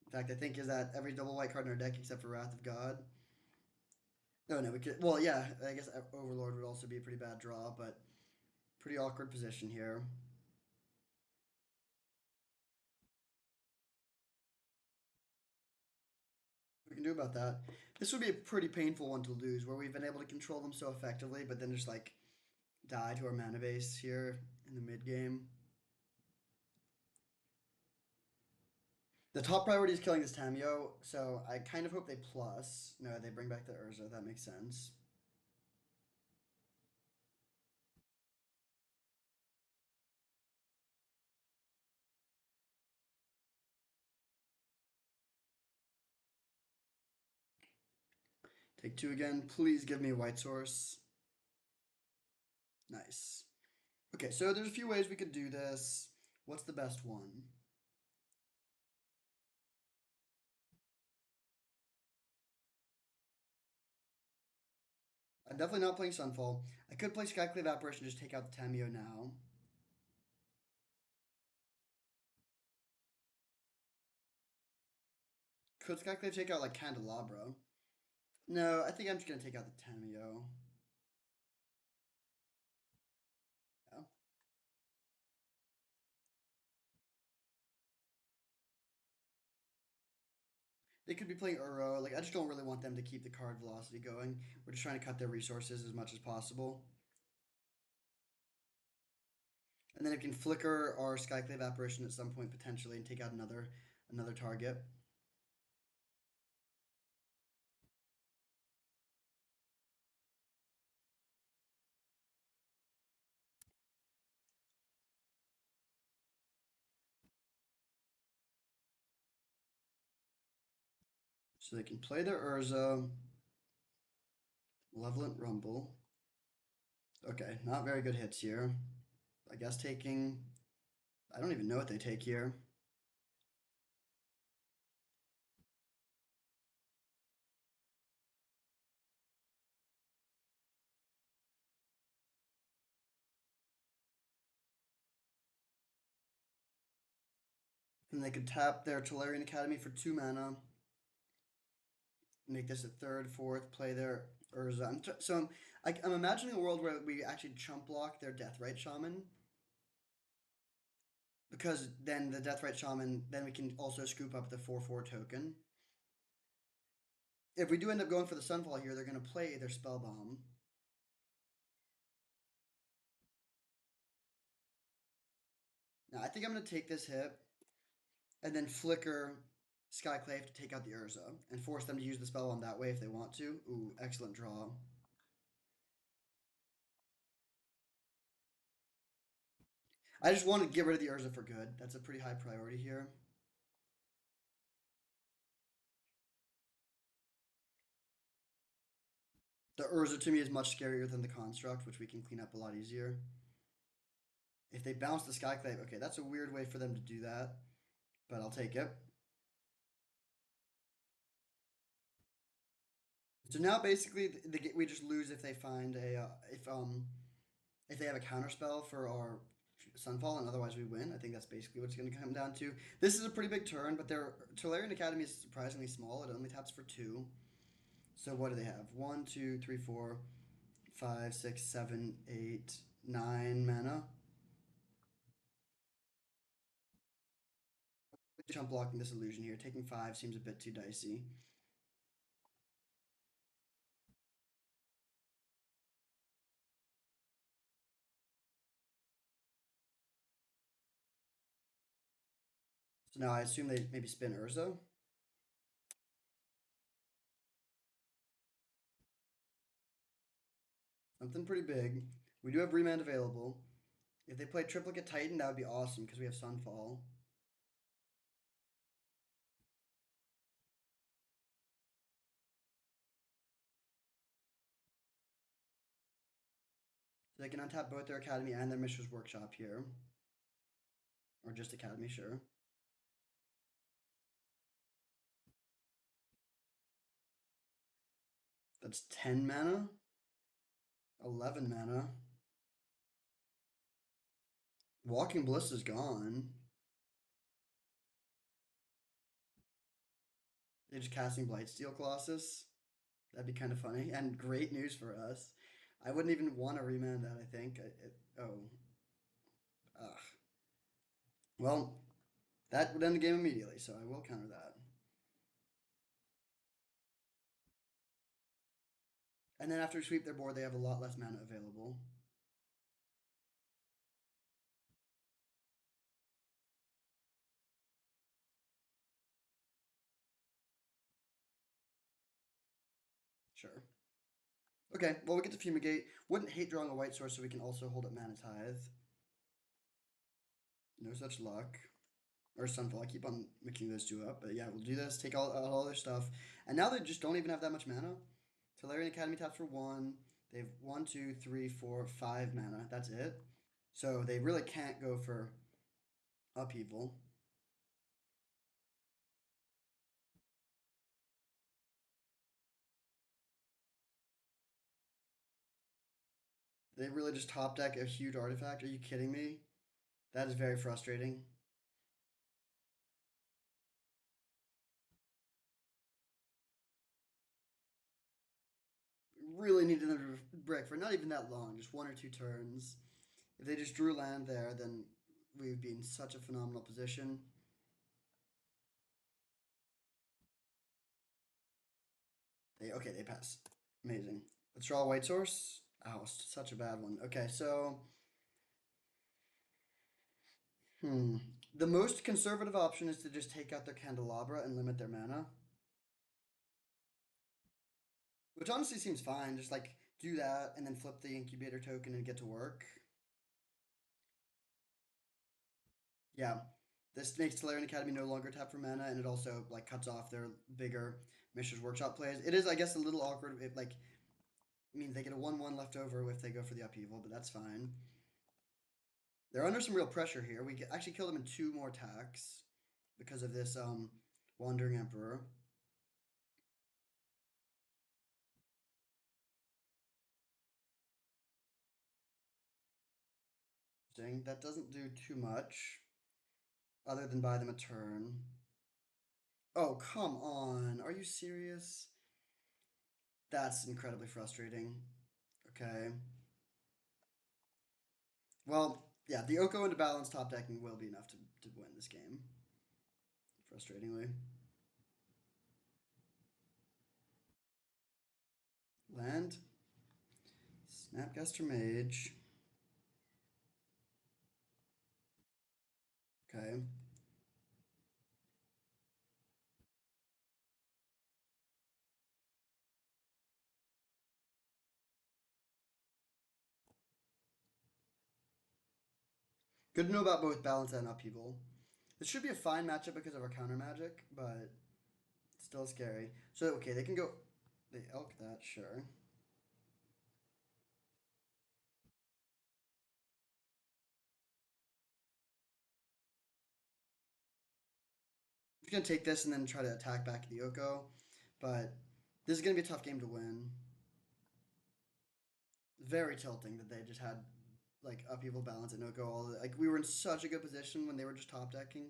[SPEAKER 1] In fact, I think is that every double white card in our deck except for Wrath of God. No, no, we could. Well, yeah, I guess Overlord would also be a pretty bad draw, but pretty awkward position here. We can do about that. This would be a pretty painful one to lose, where we've been able to control them so effectively, but then just like die to our mana base here in the mid game. The top priority is killing this Tamio, so I kind of hope they plus. No, they bring back the Urza. That makes sense. Take 2 again. Please give me a white source. Nice. Okay, so there's a few ways we could do this. What's the best one? I'm definitely not playing Sunfall. I could play Skyclave Apparition, just take out the Tameo now. Could Skyclave take out like Candelabra? No, I think I'm just gonna take out the Tameo. Yeah. They could be playing Uro. Like I just don't really want them to keep the card velocity going. We're just trying to cut their resources as much as possible. And then it can flicker our Skyclave Apparition at some point potentially and take out another target. So they can play their Urza, Malevolent Rumble. Okay, not very good hits here. I guess taking. I don't even know what they take here. And they could tap their Tolarian Academy for 2 mana. Make this a third, fourth, play their Urza. I'm imagining a world where we actually chump block their Deathrite Shaman. Because then the Deathrite Shaman, then we can also scoop up the 4/4 token. If we do end up going for the Sunfall here, they're going to play their Spell Bomb. Now, I think I'm going to take this hit and then flicker Skyclave to take out the Urza and force them to use the Spell Bomb that way if they want to. Ooh, excellent draw. I just want to get rid of the Urza for good. That's a pretty high priority here. The Urza to me is much scarier than the Construct, which we can clean up a lot easier. If they bounce the Skyclave, okay, that's a weird way for them to do that, but I'll take it. So now basically we just lose if they find a if they have a counter spell for our Sunfall, and otherwise we win. I think that's basically what it's going to come down to. This is a pretty big turn, but their Tolarian Academy is surprisingly small. It only taps for 2. So what do they have? 1, 2, 3, 4, 5, 6, 7, 8, 9 mana. Chump blocking this illusion here. Taking 5 seems a bit too dicey. So now I assume they maybe spin Urza. Something pretty big. We do have Remand available. If they play Triplicate Titan, that would be awesome because we have Sunfall. So they can untap both their Academy and their Mishra's Workshop here. Or just Academy, sure. That's 10 mana. 11 mana. Walking Bliss is gone. They're just casting Blightsteel Colossus. That'd be kind of funny and great news for us. I wouldn't even want to remand that, I think. Oh. Ugh. Well, that would end the game immediately, so I will counter that. And then after we sweep their board, they have a lot less mana available. Sure. Okay, well, we get to Fumigate. Wouldn't hate drawing a white source so we can also hold up Mana Tithe. No such luck. Or Sunfall. I keep on mixing those two up. But yeah, we'll do this, take all their stuff. And now they just don't even have that much mana. Tolarian Academy taps for 1. They have 1, 2, 3, 4, 5 mana. That's it. So they really can't go for Upheaval. They really just top deck a huge artifact. Are you kidding me? That is very frustrating. Really need another brick for not even that long, just 1 or 2 turns. If they just drew land there, then we would be in such a phenomenal position. They pass. Amazing. Let's draw a white source. Oh, such a bad one. Okay, so hmm. The most conservative option is to just take out their candelabra and limit their mana, which honestly seems fine. Just like do that and then flip the incubator token and get to work. Yeah, this makes Tolarian Academy no longer tap for mana, and it also like cuts off their bigger Mishra's Workshop plays. It is, I guess, a little awkward. It like means they get a 1/1 left over if they go for the upheaval, but that's fine. They're under some real pressure here. We actually kill them in 2 more attacks because of this Wandering Emperor. That doesn't do too much other than buy them a turn. Oh, come on. Are you serious? That's incredibly frustrating. Okay. Well, yeah, the Oko into balance top decking will be enough to win this game. Frustratingly. Land. Snapcaster Mage. Okay. Good to know about both balance and upheaval. This should be a fine matchup because of our counter magic, but still scary. So, okay, they can go. They elk that, sure. I'm just gonna take this and then try to attack back the Oko, but this is gonna be a tough game to win. Very tilting that they just had like upheaval balance and Oko all like we were in such a good position when they were just top decking,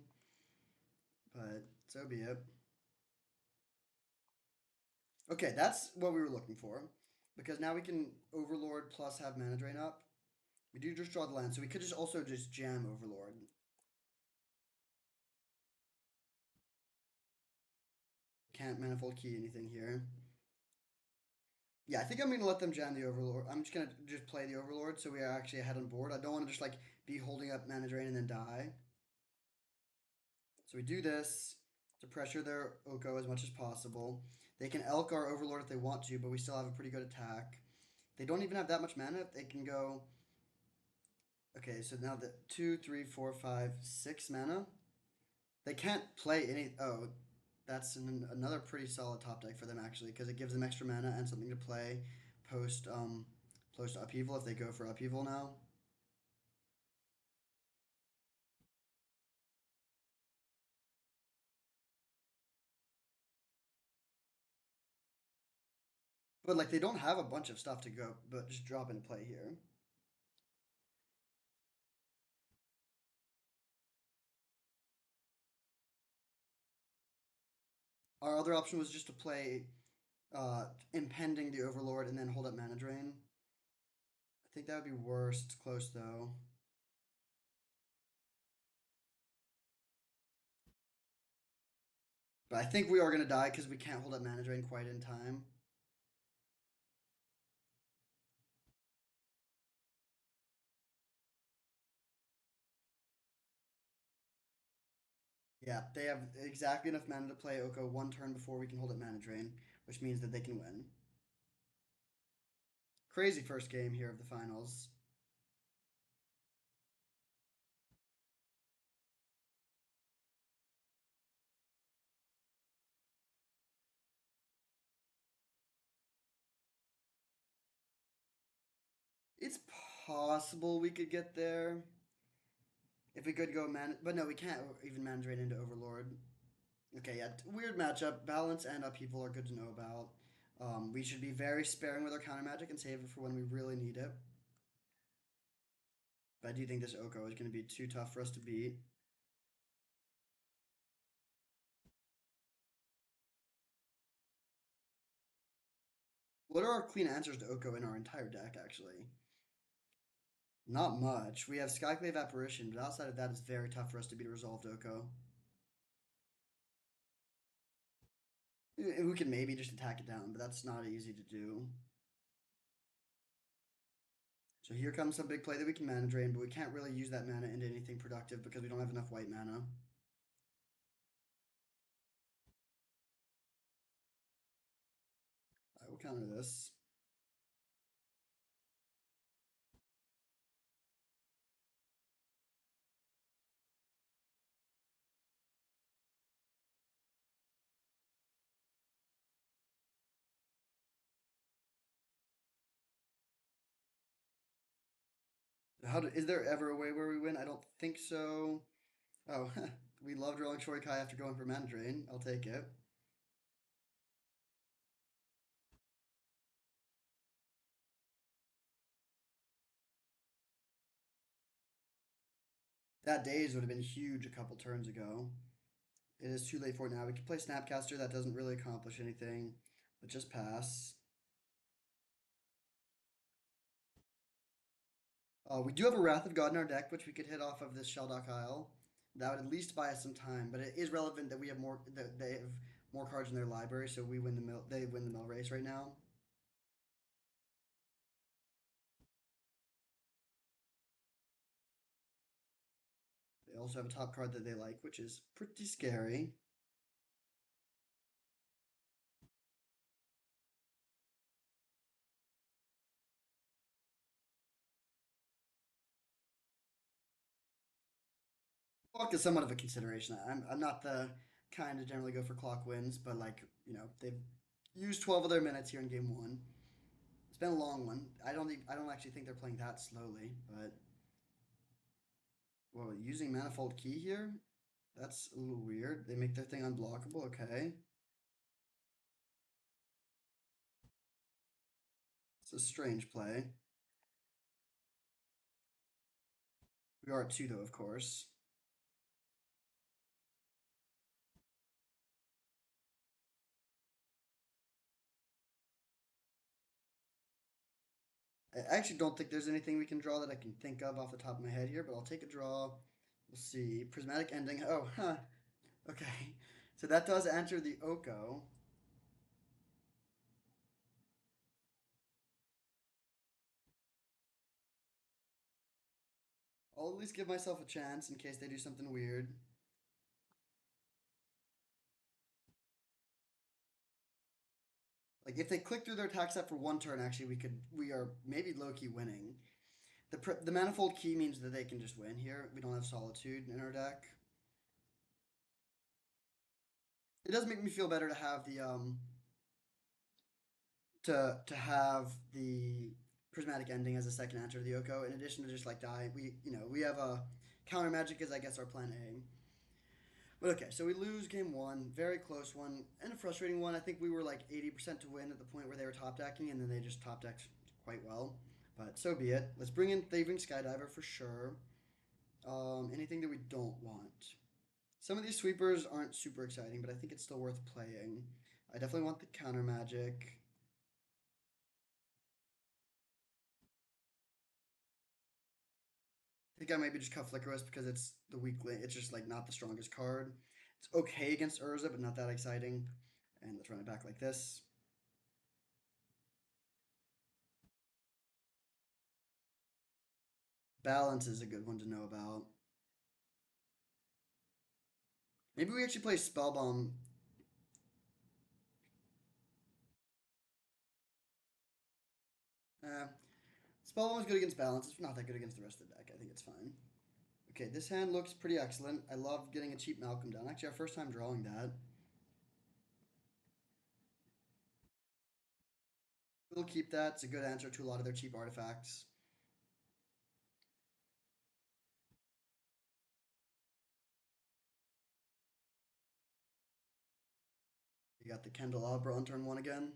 [SPEAKER 1] but so be it. Okay, that's what we were looking for, because now we can Overlord plus have mana drain up. We do just draw the land, so we could just also just jam Overlord. Can't manifold key anything here. Yeah, I think I'm gonna let them jam the Overlord. I'm just gonna just play the Overlord so we are actually ahead on board. I don't want to just like be holding up mana drain and then die. So we do this to pressure their Oko as much as possible. They can Elk our Overlord if they want to, but we still have a pretty good attack. They don't even have that much mana. They can go. Okay, so now the 2, 3, 4, 5, 6 mana. They can't play any. Oh, that's another pretty solid top deck for them actually, because it gives them extra mana and something to play post post upheaval if they go for upheaval now. But like they don't have a bunch of stuff to go, but just drop into play here. Our other option was just to play impending the Overlord and then hold up mana drain. I think that would be worse. It's close though. But I think we are gonna die because we can't hold up mana drain quite in time. Yeah, they have exactly enough mana to play Oko 1 turn before we can hold up mana drain, which means that they can win. Crazy first game here of the finals. It's possible we could get there if we could go man, but no, we can't even mana drain into Overlord. Okay, yeah, weird matchup. Balance and upheaval are good to know about. We should be very sparing with our counter magic and save it for when we really need it. But I do think this Oko is going to be too tough for us to beat. What are our clean answers to Oko in our entire deck, actually? Not much. We have Skyclave Apparition, but outside of that, it's very tough for us to beat a Resolved Oko. We can maybe just attack it down, but that's not easy to do. So here comes some big play that we can mana drain, but we can't really use that mana into anything productive because we don't have enough white mana. I will counter this. Is there ever a way where we win? I don't think so. Oh, we love drawing Shorikai after going for mana drain. I'll take it. That daze would have been huge a couple turns ago. It is too late for it now. We can play Snapcaster. That doesn't really accomplish anything, but just pass. We do have a Wrath of God in our deck, which we could hit off of this Sheldock Isle. That would at least buy us some time, but it is relevant that we have more. That they have more cards in their library, so we win the mill. They win the mill race right now. They also have a top card that they like, which is pretty scary. Clock is somewhat of a consideration. I'm not the kind to generally go for clock wins, but like they've used 12 of their minutes here in game one. It's been a long one. I don't actually think they're playing that slowly, but whoa, using manifold key here? That's a little weird. They make their thing unblockable, okay. It's a strange play. We are at 2 though, of course. I actually don't think there's anything we can draw that I can think of off the top of my head here, but I'll take a draw. We'll see. Prismatic ending. Oh, huh. Okay. So that does answer the Oko. I'll at least give myself a chance in case they do something weird. Like if they click through their attack set for one turn, actually we are maybe low key winning. The manifold key means that they can just win here. We don't have Solitude in our deck. It does make me feel better to have the to have the prismatic ending as a second answer to the Oko. In addition to just like die, we have a counter magic is I guess our plan A. But okay, so we lose game one, very close one, and a frustrating one. I think we were like 80% to win at the point where they were top decking, and then they just top decked quite well. But so be it. Let's bring in Thieving Skydiver for sure. Anything that we don't want. Some of these sweepers aren't super exciting, but I think it's still worth playing. I definitely want the counter magic. I think I maybe just cut Flicker Wisp because it's the weakling. It's just like not the strongest card. It's okay against Urza, but not that exciting. And let's run it back like this. Balance is a good one to know about. Maybe we actually play Spellbomb. Uh, Spellbomb is good against balance. It's not that good against the rest of the deck. I think it's fine. Okay, this hand looks pretty excellent. I love getting a cheap Malcolm down. Actually, our first time drawing that. We'll keep that. It's a good answer to a lot of their cheap artifacts. You got the Candelabra on turn one again.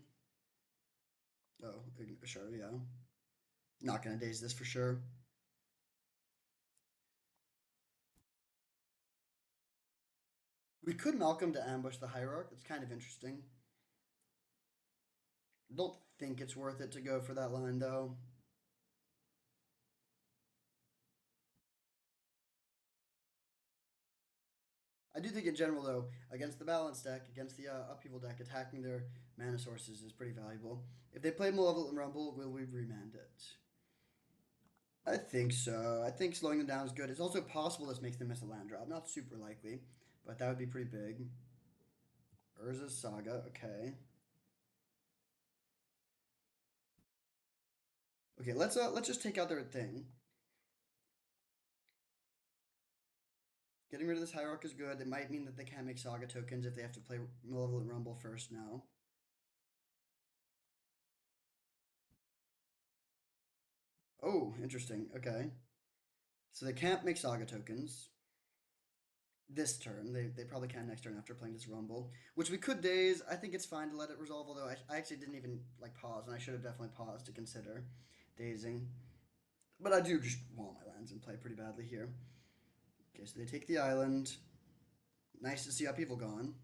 [SPEAKER 1] Oh, sure, yeah. Not gonna daze this for sure. We could Malcolm to ambush the Hierarch. It's kind of interesting. Don't think it's worth it to go for that line though. I do think in general though, against the balance deck, against the upheaval deck, attacking their mana sources is pretty valuable. If they play Malevolent Rumble, will we remand it? I think so. I think slowing them down is good. It's also possible this makes them miss a land drop. Not super likely, but that would be pretty big. Urza's Saga, okay. Okay, let's just take out their thing. Getting rid of this Hierarch is good. It might mean that they can't make Saga tokens if they have to play Malevolent Rumble first now. Oh, interesting. Okay. So they can't make Saga tokens this turn. They probably can next turn after playing this Rumble, which we could daze. I think it's fine to let it resolve, although I actually didn't even like pause, and I should have definitely paused to consider dazing. But I do just want my lands in play pretty badly here. Okay, so they take the island. Nice to see Upheaval gone.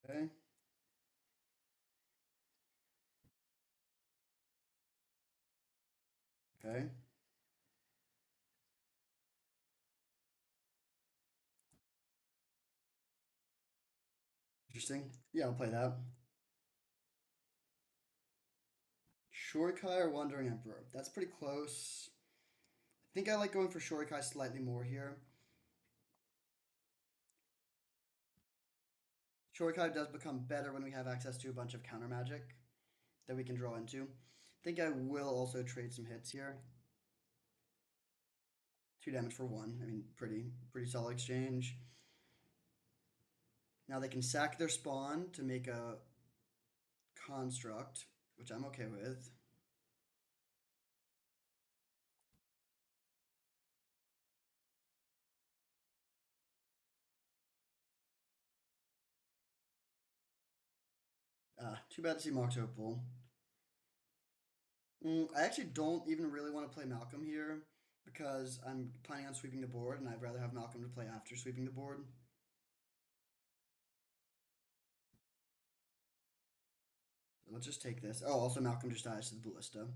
[SPEAKER 1] Okay, okay. Interesting. Yeah, I'll play that. Shorikai or Wandering Emperor. That's pretty close. I think I like going for Shorikai slightly more here. Shorikai does become better when we have access to a bunch of counter magic that we can draw into. I think I will also trade some hits here. 2 damage for 1. I mean, pretty solid exchange. Now they can sack their spawn to make a construct, which I'm okay with. Too bad to see Mox Opal. I actually don't even really want to play Malcolm here because I'm planning on sweeping the board, and I'd rather have Malcolm to play after sweeping the board. So let's just take this. Oh, also Malcolm just dies to the Ballista.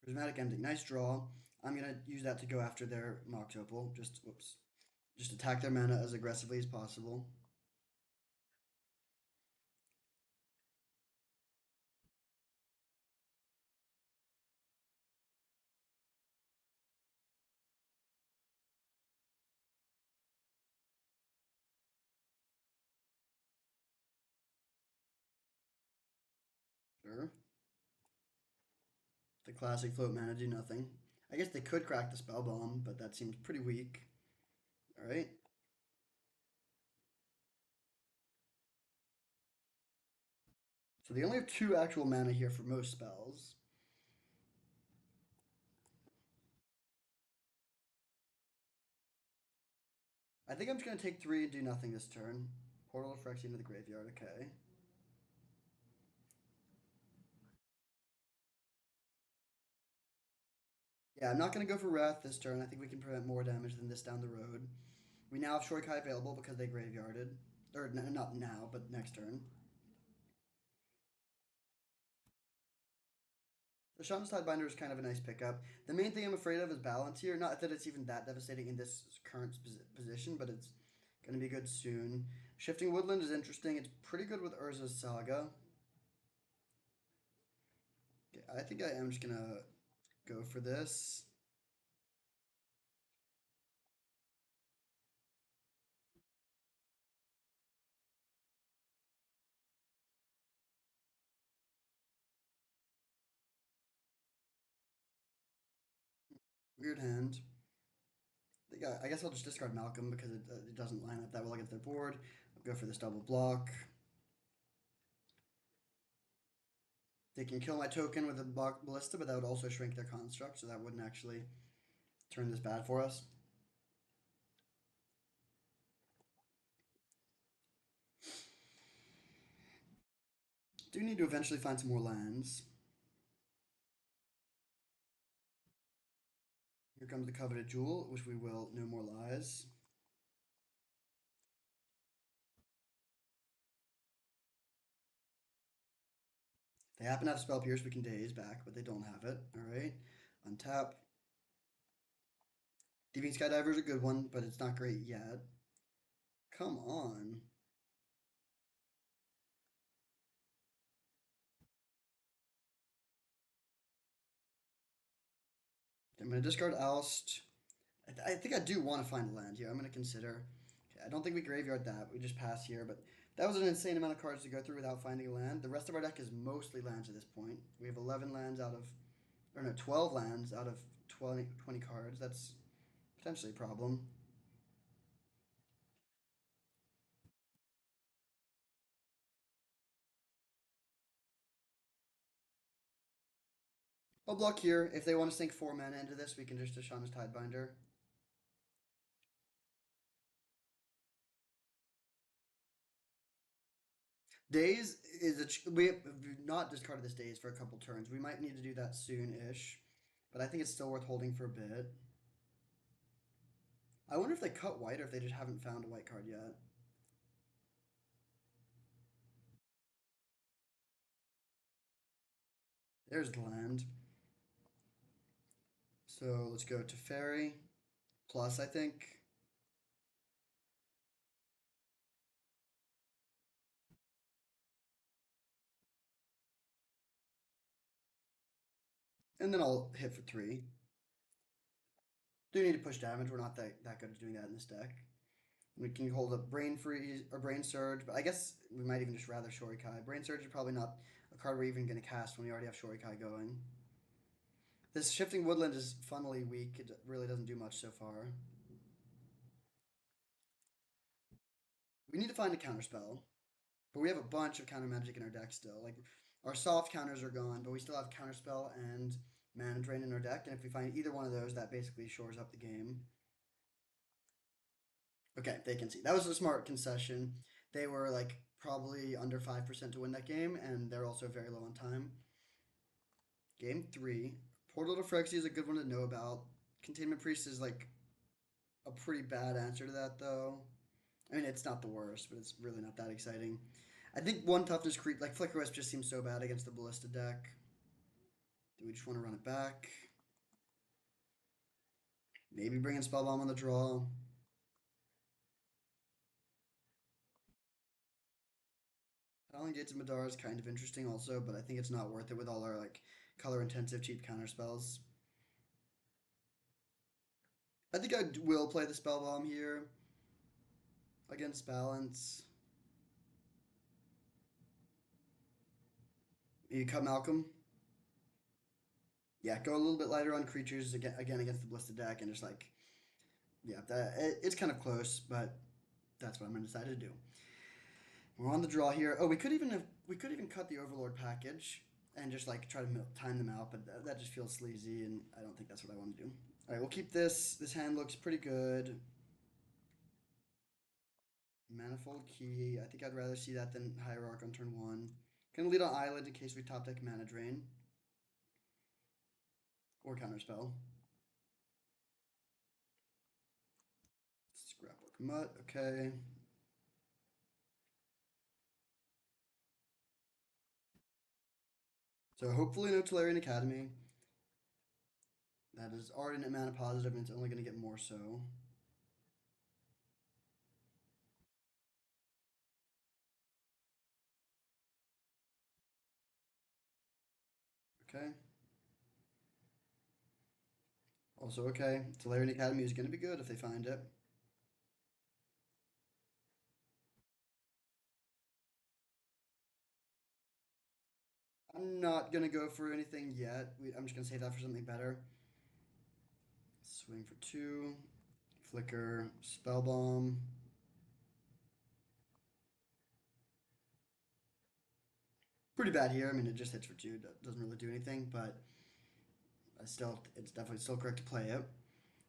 [SPEAKER 1] Prismatic Ending, nice draw. I'm gonna use that to go after their Mox Opal. Just whoops, just attack their mana as aggressively as possible. Sure. The classic float mana do nothing. I guess they could crack the spell bomb, but that seems pretty weak. All right. So they only have 2 actual mana here for most spells. I think I'm just gonna take 3 and do nothing this turn. Portal of Phyrexian into the graveyard. Okay. Yeah, I'm not gonna go for Wrath this turn. I think we can prevent more damage than this down the road. We now have Shorikai available because they graveyarded, or not now, but next turn. The Shaman's Tidebinder is kind of a nice pickup. The main thing I'm afraid of is balance here. Not that it's even that devastating in this current position, but it's going to be good soon. Shifting Woodland is interesting. It's pretty good with Urza's Saga. Okay, I think I am just going to go for this. Weird hand. I guess I'll just discard Malcolm because it doesn't line up that well against their board. I'll go for this double block. They can kill my token with a ballista, but that would also shrink their construct, so that wouldn't actually turn this bad for us. Do need to eventually find some more lands. Here comes the coveted jewel, which we will no more lies. They happen to have spell pierce, we can daze back, but they don't have it. Alright. Untap. Deviant Skydiver is a good one, but it's not great yet. Come on. I'm going to discard Oust. I think I do want to find a land here. I'm going to consider. Okay, I don't think we graveyard that. We just pass here, but that was an insane amount of cards to go through without finding a land. The rest of our deck is mostly lands at this point. We have 11 lands out of, or no, 12 lands out of 20 cards. That's potentially a problem. I'll block here. If they want to sink 4 mana into this, we can just Ashana's Tidebinder. Days is we have not discarded this Days for a couple turns. We might need to do that soon-ish, but I think it's still worth holding for a bit. I wonder if they cut white or if they just haven't found a white card yet. There's the land. So let's go to Fairy. Plus, I think. And then I'll hit for 3. Do need to push damage. We're not that good at doing that in this deck. We can hold up Brain Freeze or Brain Surge, but I guess we might even just rather Shorikai. Brain Surge is probably not a card we're even going to cast when we already have Shorikai going. This Shifting Woodland is funnily weak. It really doesn't do much so far. We need to find a counterspell, but we have a bunch of counter magic in our deck still. Like our soft counters are gone, but we still have counterspell and mana drain in our deck. And if we find either one of those, that basically shores up the game. Okay, they can see. That was a smart concession. They were like probably under 5% to win that game, and they're also very low on time. Game 3. Portal to Phyrexia is a good one to know about. Containment Priest is like a pretty bad answer to that, though. I mean, it's not the worst, but it's really not that exciting. I think one toughness creep, like Flicker Wisp, just seems so bad against the Ballista deck. Do we just want to run it back? Maybe bring in Spellbomb on the draw. Howling Gates of Madara is kind of interesting also, but I think it's not worth it with all our like color intensive cheap counter spells. I think I will play the Spellbomb here against Balance. You cut Malcolm. Yeah, go a little bit lighter on creatures again against the Ballista deck, and just like, yeah, it's kind of close, but that's what I'm gonna decide to do. We're on the draw here. Oh, we could even cut the Overlord package and just like try to time them out, but that just feels sleazy, and I don't think that's what I want to do. All right, we'll keep this. This hand looks pretty good. Manifold Key. I think I'd rather see that than Hierarch on turn 1. Gonna lead on Island in case we top deck Mana Drain or Counterspell. Scrapbook Mutt. Okay. So hopefully no Tolarian Academy. That is already a mana positive, and it's only going to get more so. Okay. Also okay. Tolarian Academy is going to be good if they find it. I'm not going to go for anything yet. I'm just going to save that for something better. Swing for 2. Flicker. Spellbomb. Pretty bad here. I mean, it just hits for 2. Doesn't really do anything, but it's definitely still correct to play it.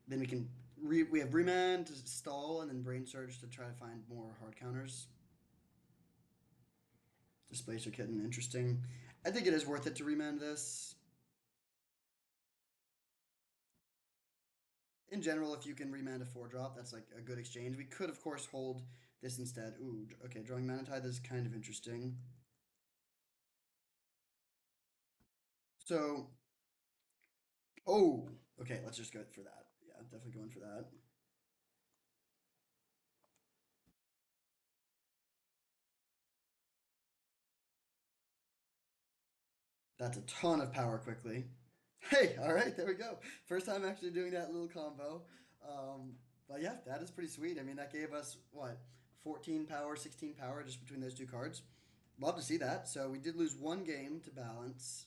[SPEAKER 1] Then we have Remand to stall, and then Brain Surge to try to find more hard counters. Displacer Kitten, interesting. I think it is worth it to remand this. In general, if you can remand a 4 drop, that's like a good exchange. We could, of course, hold this instead. Ooh, okay, drawing Mana Tide is kind of interesting. So, oh, okay, let's just go for that. Yeah, definitely going for that. That's a ton of power quickly. Hey, all right, there we go. First time actually doing that little combo. Um, but yeah, that is pretty sweet. I mean, that gave us what, 14 power, 16 power just between those two cards. Love to see that. So we did lose one game to balance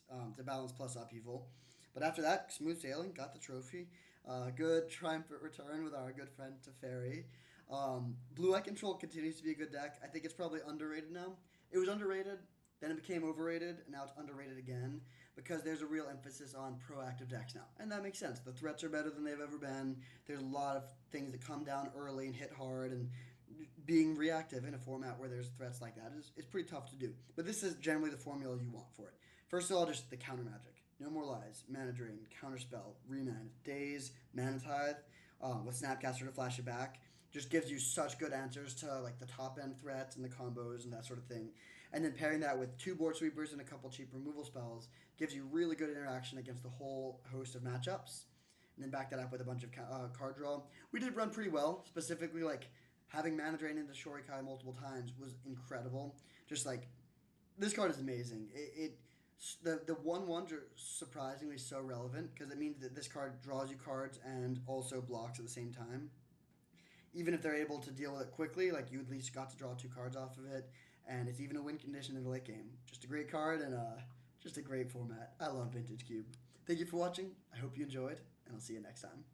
[SPEAKER 1] plus upheaval. But after that, smooth sailing, got the trophy. Good triumphant return with our good friend Teferi. Blue Eye Control continues to be a good deck. I think it's probably underrated now. It was underrated, then it became overrated, and now it's underrated again because there's a real emphasis on proactive decks now. And that makes sense. The threats are better than they've ever been. There's a lot of things that come down early and hit hard, and being reactive in a format where there's threats like that is pretty tough to do. But this is generally the formula you want for it. First of all, just the counter magic. No more lies, mana drain, counter spell, remand, daze, mana tithe, with Snapcaster to flash it back. Just gives you such good answers to like the top end threats and the combos and that sort of thing. And then pairing that with 2 board sweepers and a couple cheap removal spells gives you really good interaction against a whole host of matchups. And then back that up with a bunch of card draw. We did run pretty well, specifically like having mana drain into Shorikai multiple times was incredible. Just like this card is amazing. The 1/1s are surprisingly so relevant because it means that this card draws you cards and also blocks at the same time. Even if they're able to deal with it quickly, like you at least got to draw 2 cards off of it, and it's even a win condition in the late game. Just a great card and just a great format. I love Vintage Cube. Thank you for watching. I hope you enjoyed, and I'll see you next time.